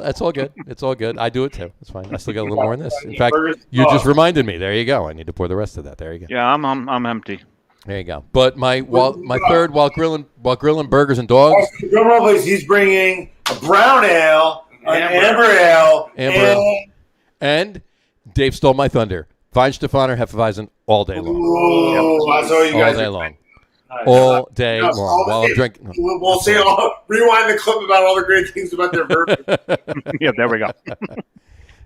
That's all good. It's all good. I do it too. It's fine. I still got a little more in this. In fact, you just reminded me. There you go. I need to pour the rest of that. There you go. Yeah, I'm empty. There you go. But my third while grilling burgers and dogs. He's bringing a brown ale, an amber ale, and Dave stole my thunder. Weihenstephaner Hefeweizen all day long. Ooh, that's all you guys all day long. All day long while I'm drinking. We'll see. Rewind the clip about all the great things about their bourbon. Yeah, there we go.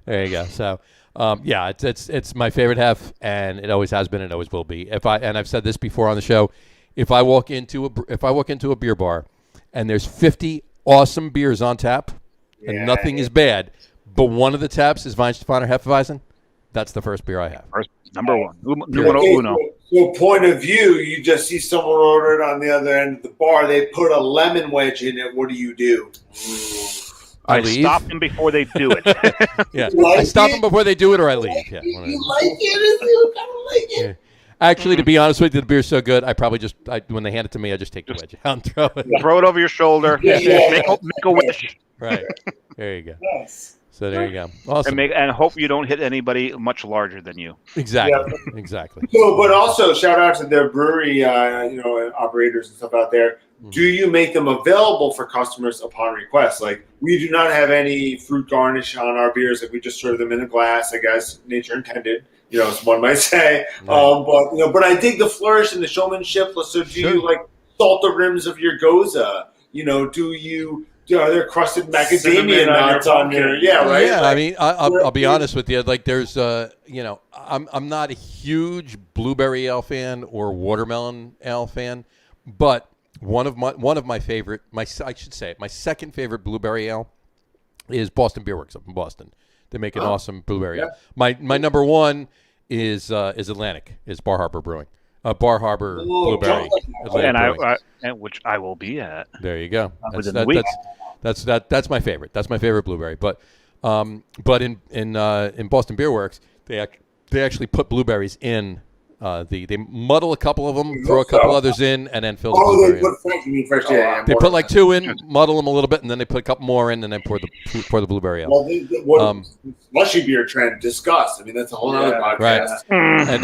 There you go. So, Yeah, it's my favorite hef, and it always has been, and always will be. I've said this before on the show, if I walk into a beer bar, and there's 50 awesome beers on tap, and nothing is bad, but one of the taps is Weihenstephaner Hefeweizen, that's the first beer I have. Number one. Numero uno. So point of view, you just see someone order it on the other end of the bar. They put a lemon wedge in it. What do? I stop them before they do it. Yeah, I stop them before they do it, or I leave. Yeah, you like it? You kind of like it. Yeah. Actually, to be honest with you, the beer's so good, I probably when they hand it to me, I just take the wedge out and throw it. Throw it over your shoulder. Make a wish. Right. There you go. Yes. So there you go. Awesome. And hope you don't hit anybody much larger than you. Exactly. Yeah. Exactly. So, but also shout out to their brewery, operators and stuff out there. Do you make them available for customers upon request? Like, we do not have any fruit garnish on our beers. Like, we just serve them in a glass, I guess nature intended. As one might say. Right. But I dig the flourish and the showmanship. So do you like salt the rims of your Goza? Are there crusted macadamia nuts on there? Yeah, right. Yeah, I mean, I'll be honest with you. Like, there's, I'm not a huge blueberry ale fan or watermelon ale fan, but one of my favorite, my second favorite blueberry ale is Boston Beer Works up in Boston. They make an awesome blueberry ale. My number one is Atlantic, is Bar Harbor Brewing. Bar Harbor Blueberry. And which I will be at. There you go. Within the week. That's my favorite. That's my favorite blueberry. But in Boston Beer Works, they actually put blueberries in. They muddle a couple of them, throw a couple others in, and then fill the blueberry in. They put like 2 in, muddle them a little bit, and then they put a couple more in, and then pour the blueberry out. Well, slushy beer trend, discuss. I mean, that's a whole other podcast. Right. And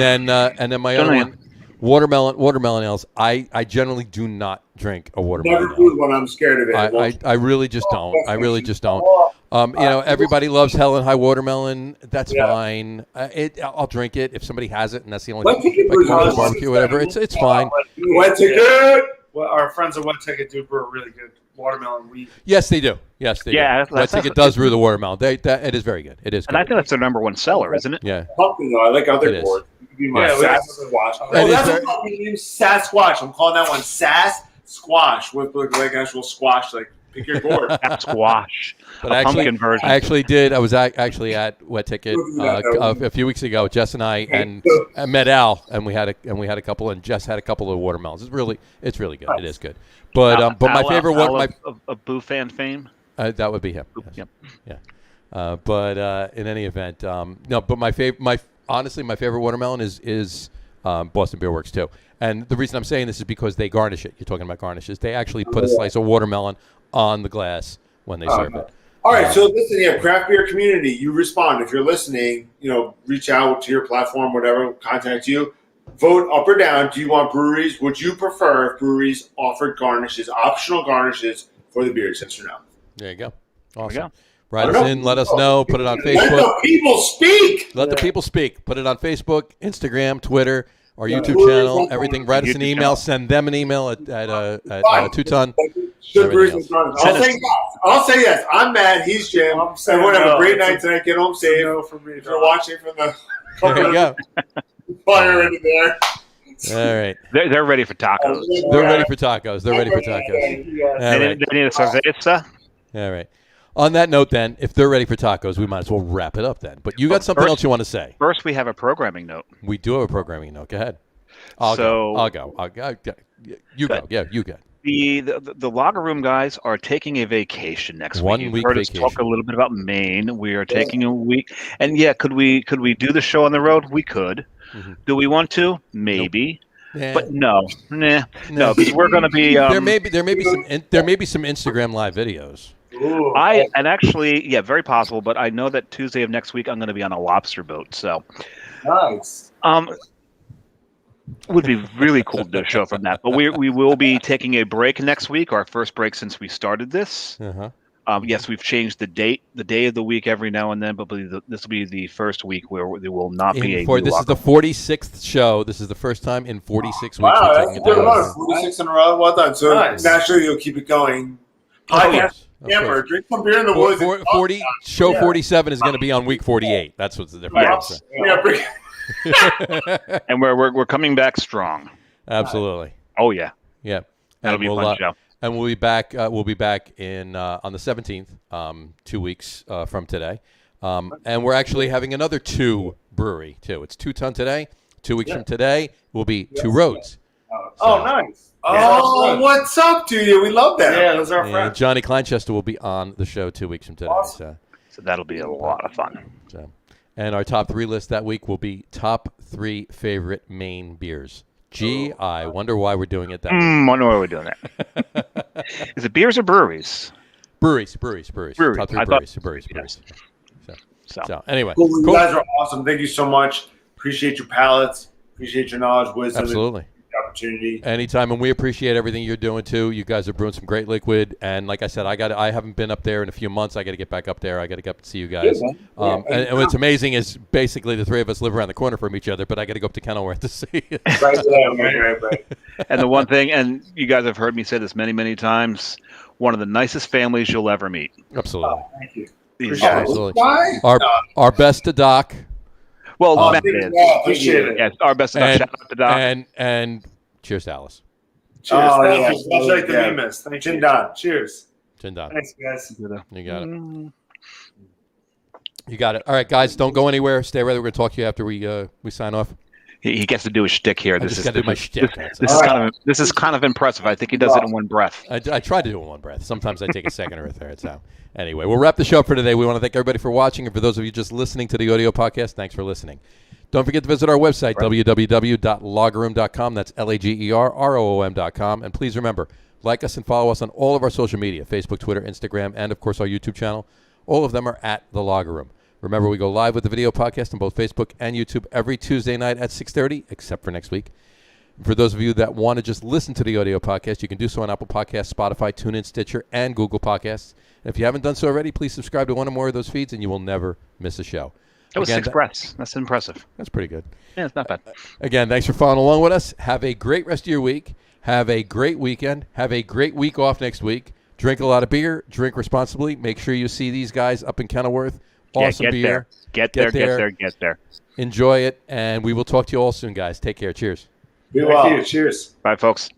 then my other one, watermelon ales. I generally do not drink a watermelon. Never do when I'm scared of it. I really just don't. Everybody loves Hell and High Watermelon. That's fine. I'll drink it if somebody has it, and that's the only thing. Barbecue, whatever. It's fine. Wet Ticket. Well, our friends at Wet Ticket do brew a really good watermelon wheat. Yes, they do. Yeah, Wet Ticket does brew the watermelon. It is very good. It is good. And I think that's their number one seller, isn't it? Yeah. Pumpkin, though. I like other boards. Sasquatch. That's a fucking name, Sasquatch. I'm calling that one Squash with like actual squash. Like, pick your gourd. Squash. But pumpkin version. I actually did. I was actually at Wet Ticket a few weeks ago. Jess and I met Al, and we had a couple, and Jess had a couple of watermelons. It's really good. It is good. But my favorite one, of Boo fan fame. That would be him. Yes. Yep. Yeah. But in any event, no. But honestly, my favorite watermelon is Boston Beer Works too. And the reason I'm saying this is because they garnish it. You're talking about garnishes. They actually put a slice of watermelon on the glass when they serve it. All right. So listen, craft beer community, you respond. If you're listening, reach out to your platform, whatever, contact you. Vote up or down. Do you want breweries? Would you prefer if breweries offered garnishes, optional garnishes for the beers? Yes or no? There you go. Awesome. Write us in. Let us know. Put it on Facebook. Let the people speak. Let the people speak. Put it on Facebook, Instagram, Twitter, our YouTube channel, everything. Write us an email. Send them an email at Two Ton. I'll say yes. I'm Matt. He's Jim. Everyone have a great night tonight. Get home safe. If you're watching from the there you go. fire into there. All right. They're ready for tacos. They're ready for tacos. They need a cerveza. All right. On that note, then, if they're ready for tacos, we might as well wrap it up then. But you got something else you want to say? First, we have a programming note. We do have a programming note. Go ahead. I'll go. You go. Yeah, you go. The Lager Room guys are taking a vacation next week. 1 week heard vacation. Us talk a little bit about Maine. We are taking a week, and could we do the show on the road? We could. Mm-hmm. Do we want to? Maybe. Nope. But no, because we're going to be. There may be some Instagram live videos. Ooh. Very possible. But I know that Tuesday of next week I'm going to be on a lobster boat. So nice. Would be really cool to do a show from that. But we will be taking a break next week. Our first break since we started this. Uh-huh. Yes, we've changed the day of the week every now and then, but this will be the first week where there will not be a. This is the 46th show. This is the first time in 46 weeks. Wow, that's 46 in a row. Well done. So naturally, you'll keep it going. Podcast. Camper, drink some beer in the woods. 47 is going to be on week 48. That's what's the difference. And we're coming back strong. Absolutely. Oh yeah. Yeah. That'll be a fun show. And we'll be back. We'll be back in on the 17th, 2 weeks from today. And we're actually having another two brewery too. It's 2 Ton today. 2 weeks from today will be Two Roads. Oh, nice. Oh, what's up, dude? We love that. Yeah, those are our friends. Johnny Kleinchester will be on the show 2 weeks from today. Awesome. So that'll be a lot of fun. And our top 3 list that week will be top 3 favorite Maine beers. Gee, I wonder why we're doing it that way. Wonder why we're doing that. Is it beers or breweries? Breweries. Top 3 breweries. So anyway. Cool. You guys are awesome. Thank you so much. Appreciate your palates. Appreciate your knowledge, wisdom. Absolutely. Opportunity. Anytime, and we appreciate everything you're doing too. You guys are brewing some great liquid, and like I said, I haven't been up there in a few months. I got to get back up there. I got to get up and see you guys. And what's amazing is basically the 3 of us live around the corner from each other, but I got to go up to Kenilworth to see you. Right. And the one thing, and you guys have heard me say this many, many times, one of the nicest families you'll ever meet. Absolutely. Thank you. Absolutely. Our best to Doc. Well, Matt is. Appreciate it. Yes, our best to Doc. Shout out to Doc. And cheers to Alice. Cheers. Thank you. Much like the Bemis. Thank you. Chin-don. Cheers. Chin-don. Thanks, guys. You got it. You got it. All right, guys, don't go anywhere. Stay right there. We're going to talk to you after we sign off. He gets to do his shtick here. This is my shtick. This is kind of impressive. I think he does it in one breath. I try to do it in one breath. Sometimes I take a second or a third. So anyway, we'll wrap the show for today. We want to thank everybody for watching, and for those of you just listening to the audio podcast, thanks for listening. Don't forget to visit our website, www.lageroom.com. That's LAGERROOM.com. And please remember, like us and follow us on all of our social media, Facebook, Twitter, Instagram, and, of course, our YouTube channel. All of them are at The Lager Room. Remember, we go live with the video podcast on both Facebook and YouTube every Tuesday night at 6:30, except for next week. For those of you that want to just listen to the audio podcast, you can do so on Apple Podcasts, Spotify, TuneIn, Stitcher, and Google Podcasts. And if you haven't done so already, please subscribe to one or more of those feeds, and you will never miss a show. That was 6 breaths. That's impressive. That's pretty good. Yeah, it's not bad. Again, thanks for following along with us. Have a great rest of your week. Have a great weekend. Have a great week off next week. Drink a lot of beer. Drink responsibly. Make sure you see these guys up in Kenilworth. Awesome beer. Get there. Enjoy it, and we will talk to you all soon, guys. Take care. Cheers. Be well. Thank you. Cheers. Bye, folks.